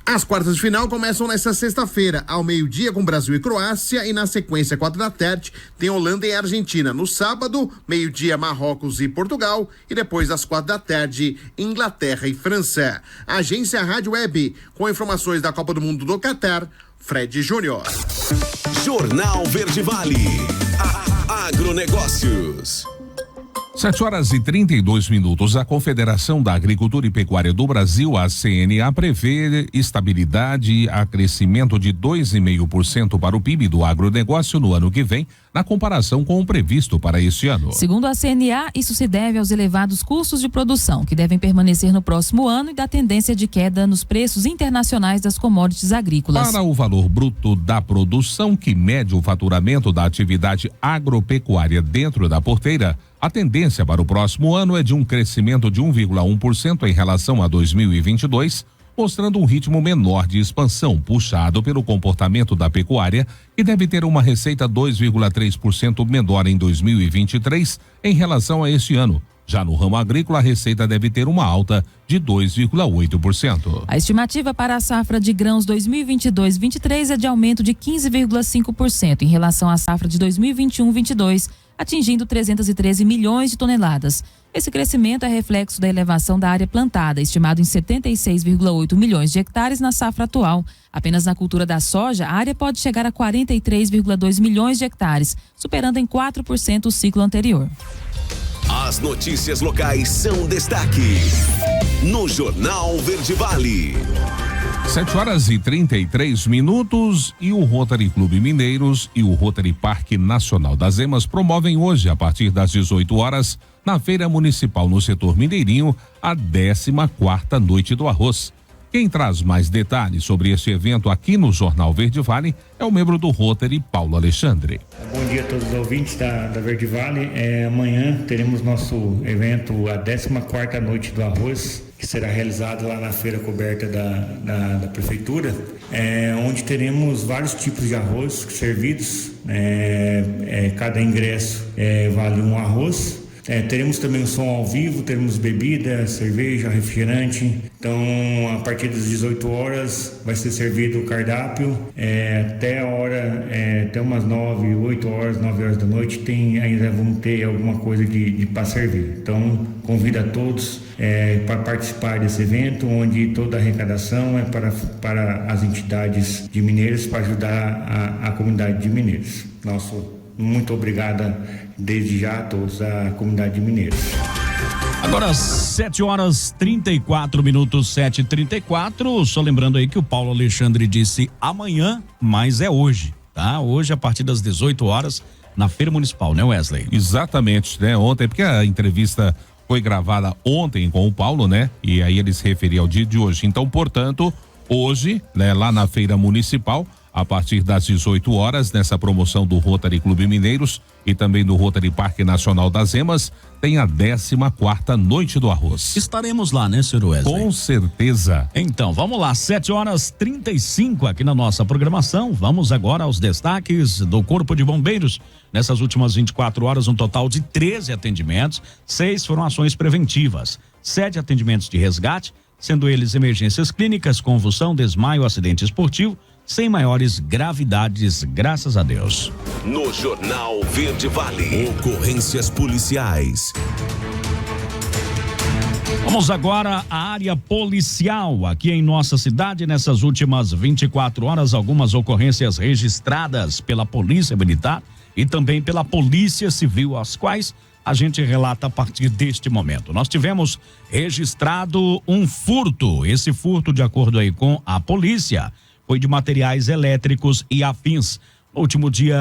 As quartas de final começam nesta sexta-feira, ao meio-dia, com Brasil e Croácia, e na sequência, 4 da tarde, tem Holanda e Argentina. No sábado, meio-dia, Marrocos e Portugal, e depois, às 4 da tarde, Inglaterra e França. Agência Rádio Web, com informações da Copa do Mundo do Catar, Fred Júnior. Jornal Verde Vale. Agronegócios. 7h32. A Confederação da Agricultura e Pecuária do Brasil, a CNA, prevê estabilidade a crescimento de 2,5% para o PIB do agronegócio no ano que vem, na comparação com o previsto para este ano. Segundo a CNA, isso se deve aos elevados custos de produção, que devem permanecer no próximo ano, e da tendência de queda nos preços internacionais das commodities agrícolas. Para o valor bruto da produção, que mede o faturamento da atividade agropecuária dentro da porteira, a tendência para o próximo ano é de um crescimento de 1,1% em relação a 2022, mostrando um ritmo menor de expansão, puxado pelo comportamento da pecuária, que deve ter uma receita 2,3% menor em 2023 em relação a este ano. Já no ramo agrícola, a receita deve ter uma alta de 2,8%. A estimativa para a safra de grãos 2022-23 é de aumento de 15,5% em relação à safra de 2021-22, atingindo 313 milhões de toneladas. Esse crescimento é reflexo da elevação da área plantada, estimado em 76,8 milhões de hectares na safra atual. Apenas na cultura da soja, a área pode chegar a 43,2 milhões de hectares, superando em 4% o ciclo anterior. As notícias locais são destaque no Jornal Verde Vale. 7h33 e o Rotary Clube Mineiros e o Rotary Parque Nacional das Emas promovem hoje, a partir das 18 horas, na Feira Municipal no setor Mineirinho, a 14ª Noite do Arroz. Quem traz mais detalhes sobre este evento aqui no Jornal Verde Vale é o membro do Rotary, Paulo Alexandre. Bom dia a todos os ouvintes da Verde Vale. Amanhã teremos nosso evento, a 14ª Noite do Arroz, que será realizado lá na feira coberta da prefeitura, onde teremos vários tipos de arroz servidos. Cada ingresso vale um arroz. Teremos também o som ao vivo, teremos bebida, cerveja, refrigerante. Então, a partir das 18 horas vai ser servido o cardápio até umas 9 horas da noite. Ainda vamos ter alguma coisa para servir. Então, convido a todos para participar desse evento, onde toda a arrecadação é para as entidades de Mineiros, para ajudar a comunidade de Mineiros. Muito obrigada desde já a todos, a comunidade de Mineiros. Agora 7h34, 7h34. Só lembrando aí que o Paulo Alexandre disse amanhã, mas é hoje, tá? Hoje, a partir das 18 horas, na Feira Municipal, né, Wesley? Exatamente, né? Ontem, porque a entrevista foi gravada ontem com o Paulo, né? E aí ele se referia ao dia de hoje. Então, portanto, hoje, né, lá na Feira Municipal, a partir das 18 horas, nessa promoção do Rotary Clube Mineiros e também do Rotary Parque Nacional das Emas, tem a 14ª Noite do Arroz. Estaremos lá, né, Sr. Wesley? Com certeza. Então, vamos lá, 7h35 aqui na nossa programação. Vamos agora aos destaques do Corpo de Bombeiros. Nessas últimas 24 horas, um total de 13 atendimentos, 6 foram ações preventivas, 7 atendimentos de resgate, sendo eles emergências clínicas, convulsão, desmaio, acidente esportivo, sem maiores gravidades, graças a Deus. No Jornal Verde Vale, ocorrências policiais. Vamos agora à área policial aqui em nossa cidade. Nessas últimas 24 horas, algumas ocorrências registradas pela Polícia Militar e também pela Polícia Civil, as quais a gente relata a partir deste momento. Nós tivemos registrado um furto. Esse furto, de acordo aí com a polícia, foi de materiais elétricos e afins. No último dia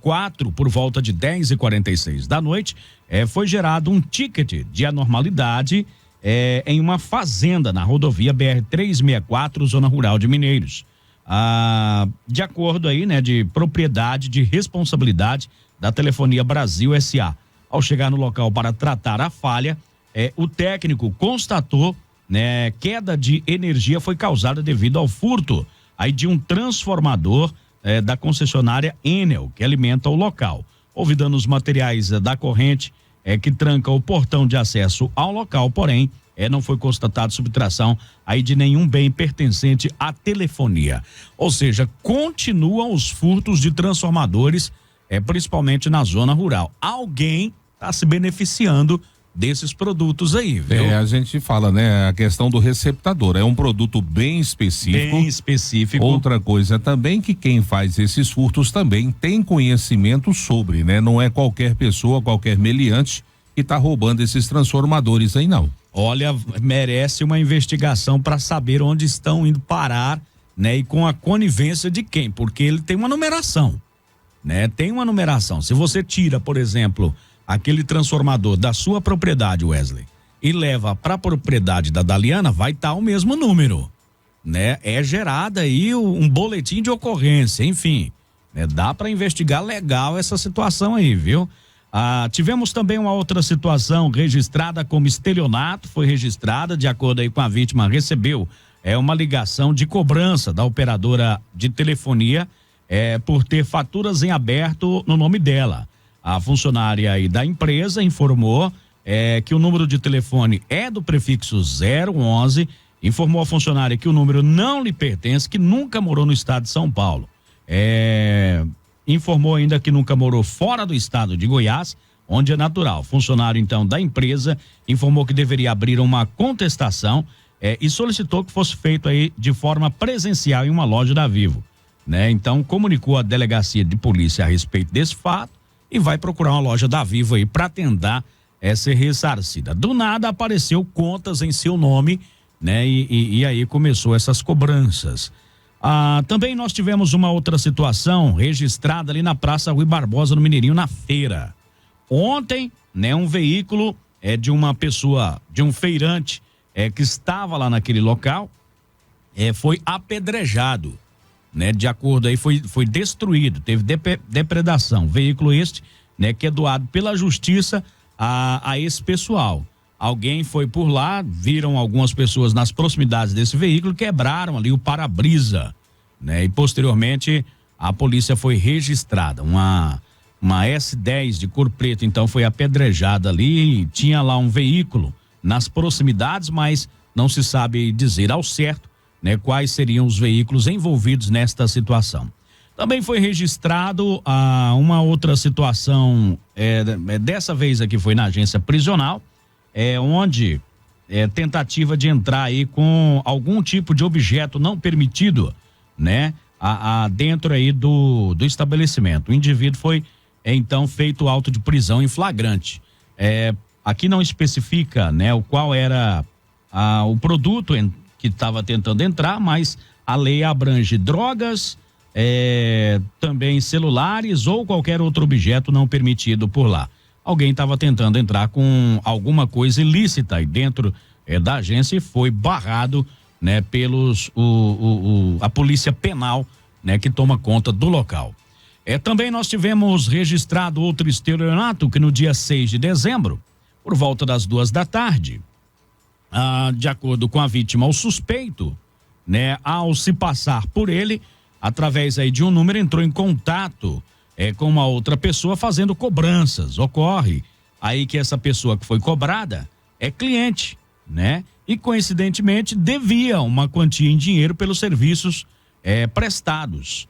4, por volta de 10h46 da noite, foi gerado um ticket de anormalidade em uma fazenda na rodovia BR-364, zona rural de Mineiros. De acordo aí, né, de propriedade de responsabilidade da Telefonia Brasil S.A. Ao chegar no local para tratar a falha, o técnico constatou, né, queda de energia foi causada devido ao furto aí de um transformador da concessionária Enel, que alimenta o local. Houve danos materiais da corrente que tranca o portão de acesso ao local, porém não foi constatado subtração aí de nenhum bem pertencente à telefonia. Ou seja, continuam os furtos de transformadores, principalmente na zona rural. Alguém está se beneficiando desses produtos aí, viu? A gente fala, né, a questão do receptador, é um produto bem específico. Bem específico. Outra coisa também, que quem faz esses furtos também tem conhecimento sobre, né? Não é qualquer pessoa, qualquer meliante que está roubando esses transformadores aí, não. Olha, merece uma investigação para saber onde estão indo parar, né? E com a conivência de quem? Porque ele tem uma numeração, né? Tem uma numeração. Se você tira, por exemplo, aquele transformador da sua propriedade, Wesley, e leva para a propriedade da Daliana, vai estar o mesmo número, né? É gerada aí um boletim de ocorrência, enfim, né? Dá para investigar legal essa situação aí, viu? Tivemos também uma outra situação registrada como estelionato, foi registrada, de acordo aí com a vítima, recebeu uma ligação de cobrança da operadora de telefonia por ter faturas em aberto no nome dela. A funcionária aí da empresa informou que o número de telefone é do prefixo 011, informou a funcionária que o número não lhe pertence, que nunca morou no estado de São Paulo. Informou ainda que nunca morou fora do estado de Goiás, onde é natural. Funcionário, então, da empresa informou que deveria abrir uma contestação e solicitou que fosse feito aí de forma presencial em uma loja da Vivo, né? Então, comunicou a delegacia de polícia a respeito desse fato e vai procurar uma loja da Vivo aí para tentar ser ressarcida. Do nada apareceu contas em seu nome, né? E aí começou essas cobranças. Também nós tivemos uma outra situação registrada ali na Praça Rui Barbosa, no Mineirinho, na feira. Ontem, né, um veículo de uma pessoa, de um feirante que estava lá naquele local, foi apedrejado, né? De acordo aí, foi destruído, teve depredação. Veículo este, né, que é doado pela justiça a esse pessoal. Alguém foi por lá, viram algumas pessoas nas proximidades desse veículo, quebraram ali o para-brisa, né? E posteriormente a polícia foi registrada. Uma S10 de cor preta, então, foi apedrejada ali e tinha lá um veículo nas proximidades, mas não se sabe dizer ao certo, né, quais seriam os veículos envolvidos nesta situação. Também foi registrado uma outra situação, dessa vez aqui foi na agência prisional, onde tentativa de entrar aí com algum tipo de objeto não permitido, né, dentro aí do estabelecimento. O indivíduo foi então feito auto de prisão em flagrante. Aqui não especifica, né, o qual era o produto que estava tentando entrar, mas a lei abrange drogas, também celulares ou qualquer outro objeto não permitido por lá. Alguém estava tentando entrar com alguma coisa ilícita aí dentro da agência e foi barrado, né, pelos a polícia penal né, que toma conta do local. Também nós tivemos registrado outro estelionato que no dia 6 de dezembro, por volta das 14h, de acordo com a vítima, o suspeito, né, ao se passar por ele, através aí de um número, entrou em contato com uma outra pessoa fazendo cobranças. Ocorre aí que essa pessoa que foi cobrada é cliente, né? E coincidentemente devia uma quantia em dinheiro pelos serviços prestados.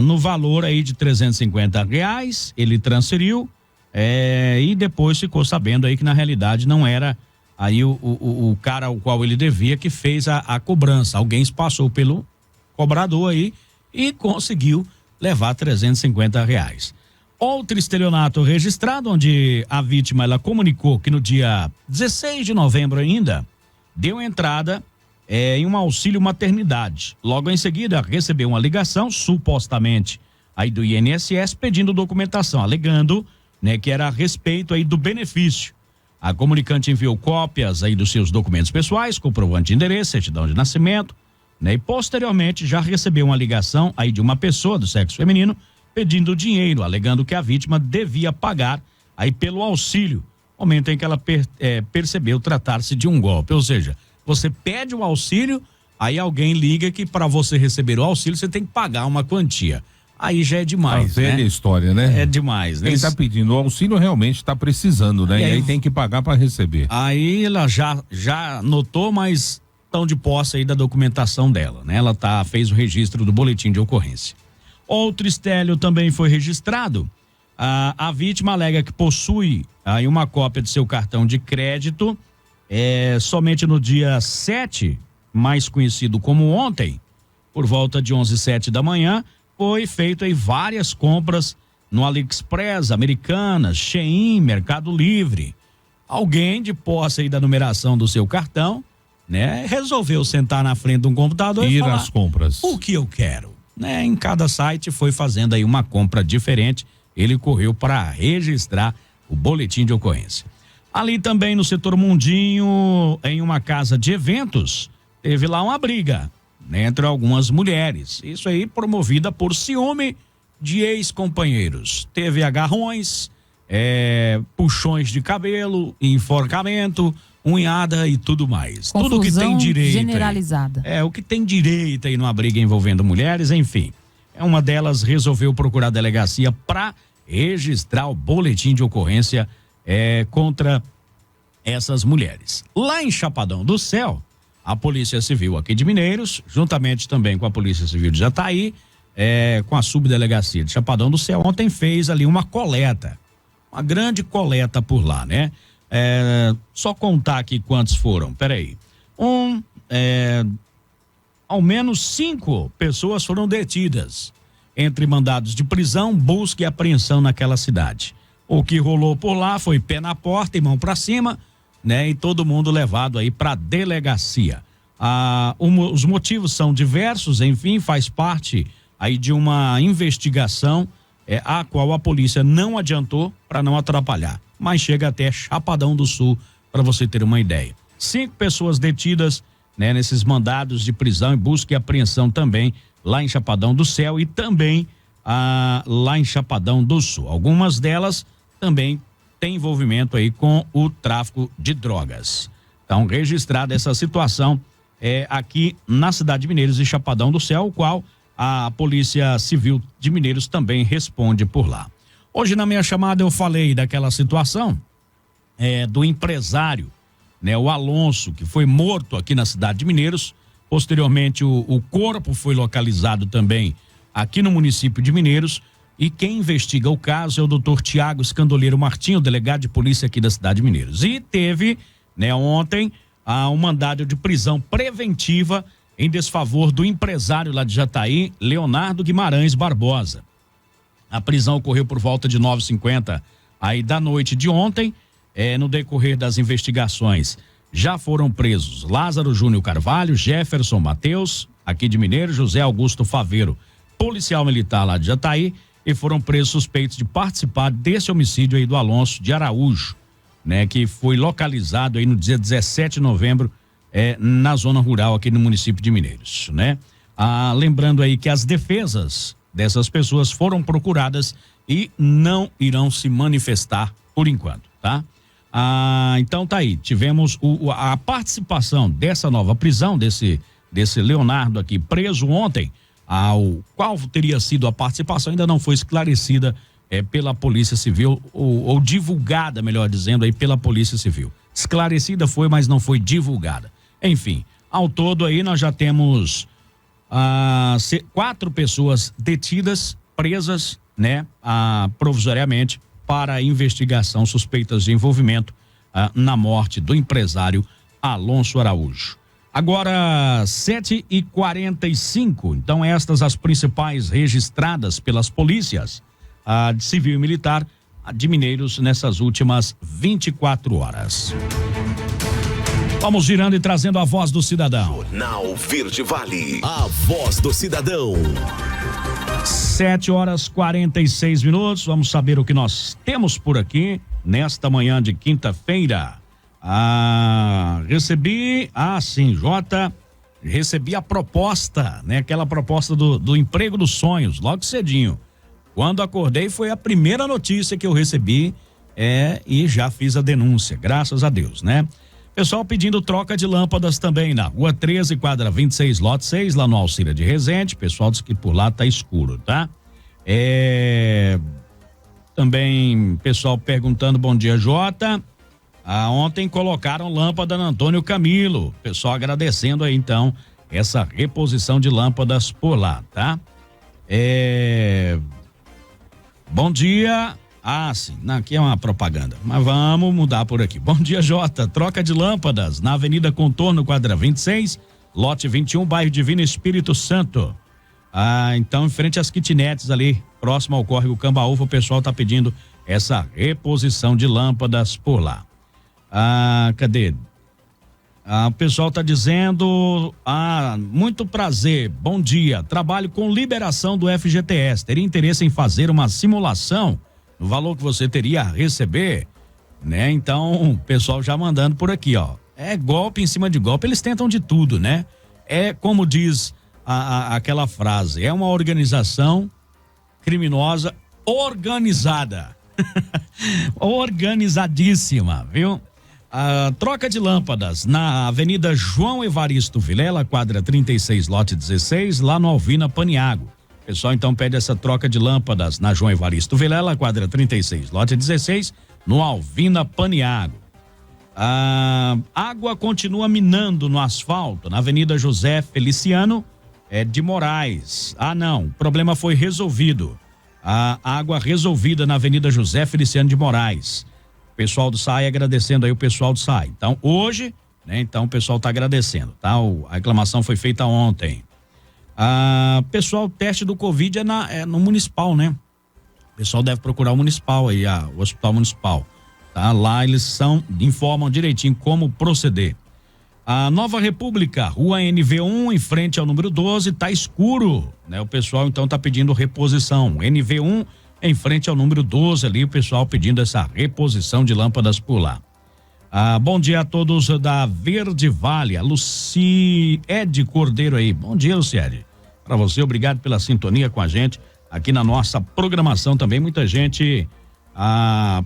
No valor aí de R$350, ele transferiu e depois ficou sabendo aí que na realidade não era aí o cara ao qual ele devia que fez a cobrança. Alguém se passou pelo cobrador aí e conseguiu levar R$350. Outro estelionato registrado, onde a vítima ela comunicou que no dia 16 de novembro ainda deu entrada em um auxílio maternidade. Logo em seguida recebeu uma ligação, supostamente aí do INSS, pedindo documentação, alegando, né, que era a respeito aí do benefício. A comunicante enviou cópias aí dos seus documentos pessoais, comprovante de endereço, certidão de nascimento, né, e posteriormente já recebeu uma ligação aí de uma pessoa do sexo feminino pedindo dinheiro, alegando que a vítima devia pagar aí pelo auxílio, momento em que ela percebeu tratar-se de um golpe. Ou seja, você pede o auxílio, aí alguém liga que para você receber o auxílio você tem que pagar uma quantia. Aí já é demais, né? Velha história, né? É demais, né? Quem está pedindo o auxílio realmente está precisando, né? E aí tem que pagar para receber. Aí ela já notou, mas estão de posse aí da documentação dela, né? Ela fez o registro do boletim de ocorrência. Outro estélio também foi registrado. A vítima alega que possui aí uma cópia de seu cartão de crédito. Somente no dia 7, mais conhecido como ontem, por volta de 11h07 da manhã, foi feito aí várias compras no AliExpress, Americanas, Shein, Mercado Livre. Alguém de posse aí da numeração do seu cartão, né, resolveu sentar na frente de um computador e falar as compras. O que eu quero, né? Em cada site foi fazendo aí uma compra diferente. Ele correu para registrar o boletim de ocorrência. Ali também no setor Mundinho, em uma casa de eventos, teve lá uma briga, né, entre algumas mulheres. Isso aí promovida por ciúme de ex-companheiros. Teve agarrões, puxões de cabelo, enforcamento, unhada e tudo mais. Confusão tudo que tem direito. Generalizada. O que tem direito aí numa briga envolvendo mulheres, enfim. Uma delas resolveu procurar a delegacia para registrar o boletim de ocorrência contra essas mulheres. Lá em Chapadão do Céu, a Polícia Civil aqui de Mineiros, juntamente também com a Polícia Civil de Jataí, com a Subdelegacia de Chapadão do Céu, ontem fez ali uma coleta, uma grande coleta por lá, né? Só contar aqui quantos foram, peraí. Ao menos 5 pessoas foram detidas, entre mandados de prisão, busca e apreensão naquela cidade. O que rolou por lá foi pé na porta e mão pra cima, né? E todo mundo levado aí pra delegacia. Os motivos são diversos, enfim, faz parte aí de uma investigação a qual a polícia não adiantou para não atrapalhar, mas chega até Chapadão do Sul, para você ter uma ideia. 5 pessoas detidas, né, nesses mandados de prisão e busca e apreensão também lá em Chapadão do Céu e também lá em Chapadão do Sul. Algumas delas também têm envolvimento aí com o tráfico de drogas. Então, registrada essa situação aqui na cidade de Mineiros e Chapadão do Céu, o qual a Polícia Civil de Mineiros também responde por lá. Hoje na minha chamada eu falei daquela situação do empresário, né, o Alonso, que foi morto aqui na cidade de Mineiros. Posteriormente o corpo foi localizado também aqui no município de Mineiros, e quem investiga o caso é o doutor Tiago Escandoleiro Martinho, delegado de polícia aqui da cidade de Mineiros. E teve, né, ontem um mandado de prisão preventiva em desfavor do empresário lá de Jataí, Leonardo Guimarães Barbosa. A prisão ocorreu por volta de 9h50 aí da noite de ontem. No decorrer das investigações já foram presos Lázaro Júnior Carvalho, Jefferson Mateus, aqui de Mineiros, José Augusto Faveiro, policial militar lá de Jataí, e foram presos suspeitos de participar desse homicídio aí do Alonso de Araújo, né, que foi localizado aí no dia 17 de novembro na zona rural aqui no município de Mineiros, né? Lembrando aí que as defesas dessas pessoas foram procuradas e não irão se manifestar por enquanto, tá? Então tá aí, tivemos a participação dessa nova prisão, desse Leonardo aqui preso ontem, ao qual teria sido a participação, ainda não foi esclarecida pela Polícia Civil, ou divulgada, melhor dizendo, aí pela Polícia Civil. Esclarecida foi, mas não foi divulgada. Enfim, ao todo aí nós já temos 4 pessoas detidas, presas, né, provisoriamente para investigação suspeitas de envolvimento na morte do empresário Alonso Araújo. Agora 7h45, então estas as principais registradas pelas polícias de civil e militar de Mineiros nessas últimas 24 horas. Vamos girando e trazendo a voz do cidadão. Jornal Verde Vale, a voz do cidadão. 7h46, vamos saber o que nós temos por aqui nesta manhã de quinta-feira. Recebi a proposta, né? Aquela proposta do emprego dos sonhos, logo cedinho. Quando acordei foi a primeira notícia que eu recebi e já fiz a denúncia, graças a Deus, né? Pessoal pedindo troca de lâmpadas também na Rua 13, quadra 26, lote 6, lá no Alcira de Resende. Pessoal diz que por lá tá escuro, tá? Também pessoal perguntando, bom dia, Jota. Ontem colocaram lâmpada no Antônio Camilo. Pessoal agradecendo aí então essa reposição de lâmpadas por lá, tá? Bom dia. Sim, aqui é uma propaganda, mas vamos mudar por aqui. Bom dia, Jota. Troca de lâmpadas na Avenida Contorno, quadra 26, lote 21, bairro Divino Espírito Santo. Então, em frente às kitnets ali, próximo ao córrego Cambaúva, o pessoal tá pedindo essa reposição de lâmpadas por lá. Cadê? O pessoal tá dizendo, muito prazer, bom dia, trabalho com liberação do FGTS, teria interesse em fazer uma simulação no valor que você teria a receber, né? Então, o pessoal já mandando por aqui, ó, golpe em cima de golpe, eles tentam de tudo, né? Como diz aquela frase, é uma organização criminosa organizada, organizadíssima, viu? Troca de lâmpadas na Avenida João Evaristo Vilela, quadra 36, lote 16, lá no Alvina Paniago. O pessoal então pede essa troca de lâmpadas na João Evaristo Vilela, quadra 36, lote 16, no Alvina Paniago. Água continua minando no asfalto na Avenida José Feliciano de Moraes. Não, o problema foi resolvido. A água resolvida na Avenida José Feliciano de Moraes. O pessoal do SAI agradecendo aí o pessoal do SAI. Então, hoje, né? Então, o pessoal tá agradecendo, tá? A reclamação foi feita ontem. Pessoal, o teste do Covid é no municipal, né? O pessoal deve procurar o municipal aí, o hospital municipal, tá? Lá eles informam direitinho como proceder. A Nova República, Rua NV1, em frente ao número 12, tá escuro, né? O pessoal então tá pedindo reposição. NV1 em frente ao número 12 ali, o pessoal pedindo essa reposição de lâmpadas por lá. Bom dia a todos da Verde Vale, a Luciede Cordeiro aí. Bom dia, Luciede. Para você, obrigado pela sintonia com a gente aqui na nossa programação também. Muita gente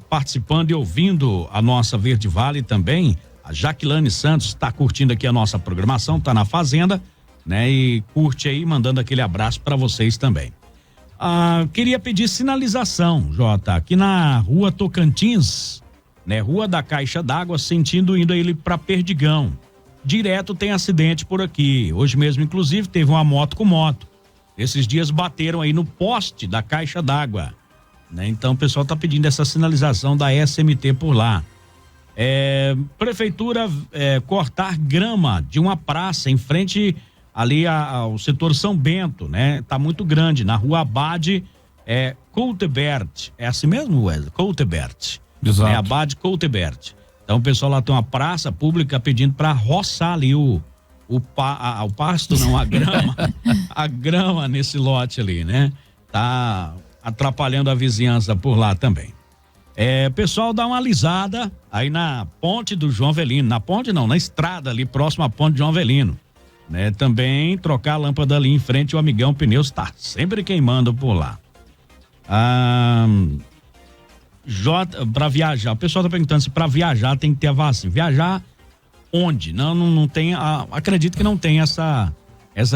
participando e ouvindo a nossa Verde Vale também. A Jaquilane Santos está curtindo aqui a nossa programação, tá na fazenda, né? E curte aí, mandando aquele abraço para vocês também. Queria pedir sinalização, Jota, aqui na Rua Tocantins, né? Rua da Caixa d'Água, indo ele para Perdigão. Direto tem acidente por aqui. Hoje mesmo, inclusive, teve uma moto com moto. Esses dias bateram aí no poste da Caixa d'Água, né? Então o pessoal tá pedindo essa sinalização da SMT por lá. Prefeitura cortar grama de uma praça em frente ali ao setor São Bento, né? Tá muito grande, na Rua Abade Coutebert. É assim mesmo, Wesley? Coutebert. Exato. Abade Coutebert. Então o pessoal lá tem uma praça pública pedindo para roçar ali o pasto, não, a grama. A grama nesse lote ali, né? Tá atrapalhando a vizinhança por lá também. Pessoal, dá uma alisada aí na ponte do João Avelino. Na ponte não, na estrada ali próximo à ponte do João Avelino. né? Também trocar a lâmpada ali em frente ao Amigão Pneus, tá sempre queimando por lá. Para viajar, o pessoal tá perguntando se para viajar tem que ter a vacina. Viajar onde? Não tem, acredito que não tem essa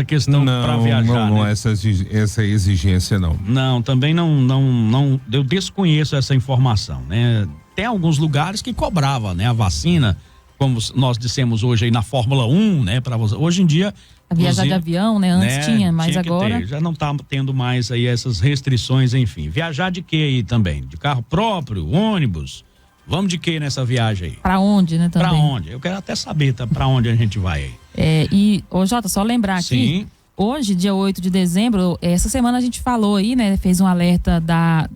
questão para viajar. Não, né? essa exigência não. Não, também não, eu desconheço essa informação, né? Tem alguns lugares que cobrava, né, a vacina, como nós dissemos hoje aí na Fórmula 1, né, para você. Hoje em dia a viajar de avião, né? Antes tinha, mas agora já não tá tendo mais aí essas restrições, enfim. Viajar de quê aí também? De carro próprio, ônibus? Vamos de quê nessa viagem aí? Pra onde, né, também? Pra onde? Eu quero até saber, tá? Pra onde a gente vai aí. E, Jota, só lembrar aqui, Sim. Hoje, dia 8 de dezembro, essa semana a gente falou aí, né, fez um alerta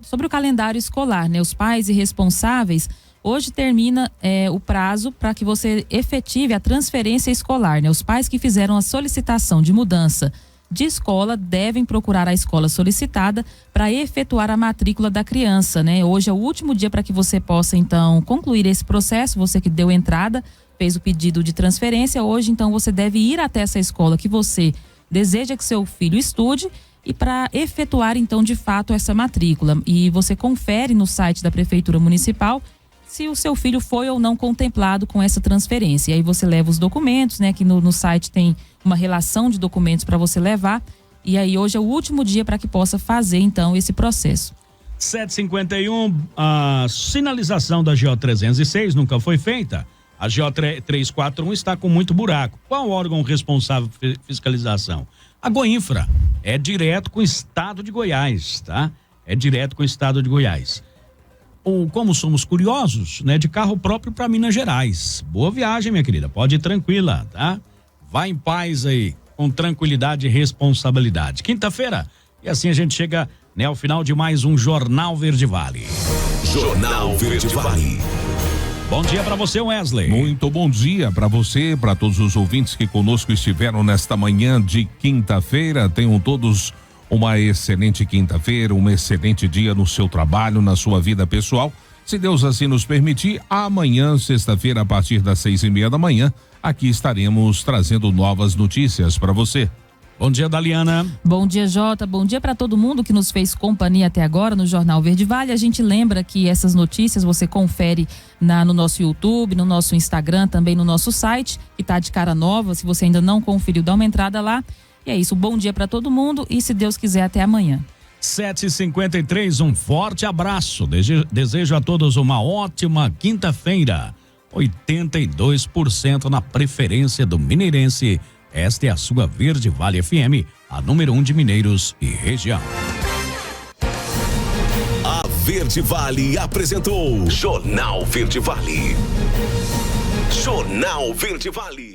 sobre o calendário escolar, né? Os pais e responsáveis, hoje termina o prazo para que você efetive a transferência escolar, né? Os pais que fizeram a solicitação de mudança de escola devem procurar a escola solicitada para efetuar a matrícula da criança, né? Hoje é o último dia para que você possa, então, concluir esse processo. Você que deu entrada, fez o pedido de transferência, hoje, então, você deve ir até essa escola que você deseja que seu filho estude e para efetuar, então, de fato, essa matrícula. E você confere no site da Prefeitura Municipal se o seu filho foi ou não contemplado com essa transferência. E aí você leva os documentos, né? Que no site tem uma relação de documentos para você levar. E aí hoje é o último dia para que possa fazer, então, esse processo. 7h51, a sinalização da GO 306 nunca foi feita. A GO 341 está com muito buraco. Qual órgão responsável por fiscalização? A Goinfra. É direto com o estado de Goiás, tá? É direto com o estado de Goiás. Ou como somos curiosos, né? De carro próprio para Minas Gerais. Boa viagem, minha querida. Pode ir tranquila, tá? Vai em paz aí, com tranquilidade e responsabilidade. Quinta-feira, e assim a gente chega, né, ao final de mais um Jornal Verde Vale. Jornal Verde Vale. Bom dia para você, Wesley. Muito bom dia para você, para todos os ouvintes que conosco estiveram nesta manhã de quinta-feira. Tenham todos uma excelente quinta-feira, um excelente dia no seu trabalho, na sua vida pessoal. Se Deus assim nos permitir, amanhã, sexta-feira, a partir das 6:30 da manhã, aqui estaremos trazendo novas notícias para você. Bom dia, Daliana. Bom dia, Jota. Bom dia para todo mundo que nos fez companhia até agora no Jornal Verde Vale. A gente lembra que essas notícias você confere no nosso YouTube, no nosso Instagram, também no nosso site, que tá de cara nova. Se você ainda não conferiu, dá uma entrada lá. E é isso, bom dia para todo mundo e, se Deus quiser, até amanhã. 7h53, um forte abraço. Desejo a todos uma ótima quinta-feira. 82% na preferência do mineirense. Esta é a sua Verde Vale FM, a número 1 de Mineiros e região. A Verde Vale apresentou Jornal Verde Vale. Jornal Verde Vale.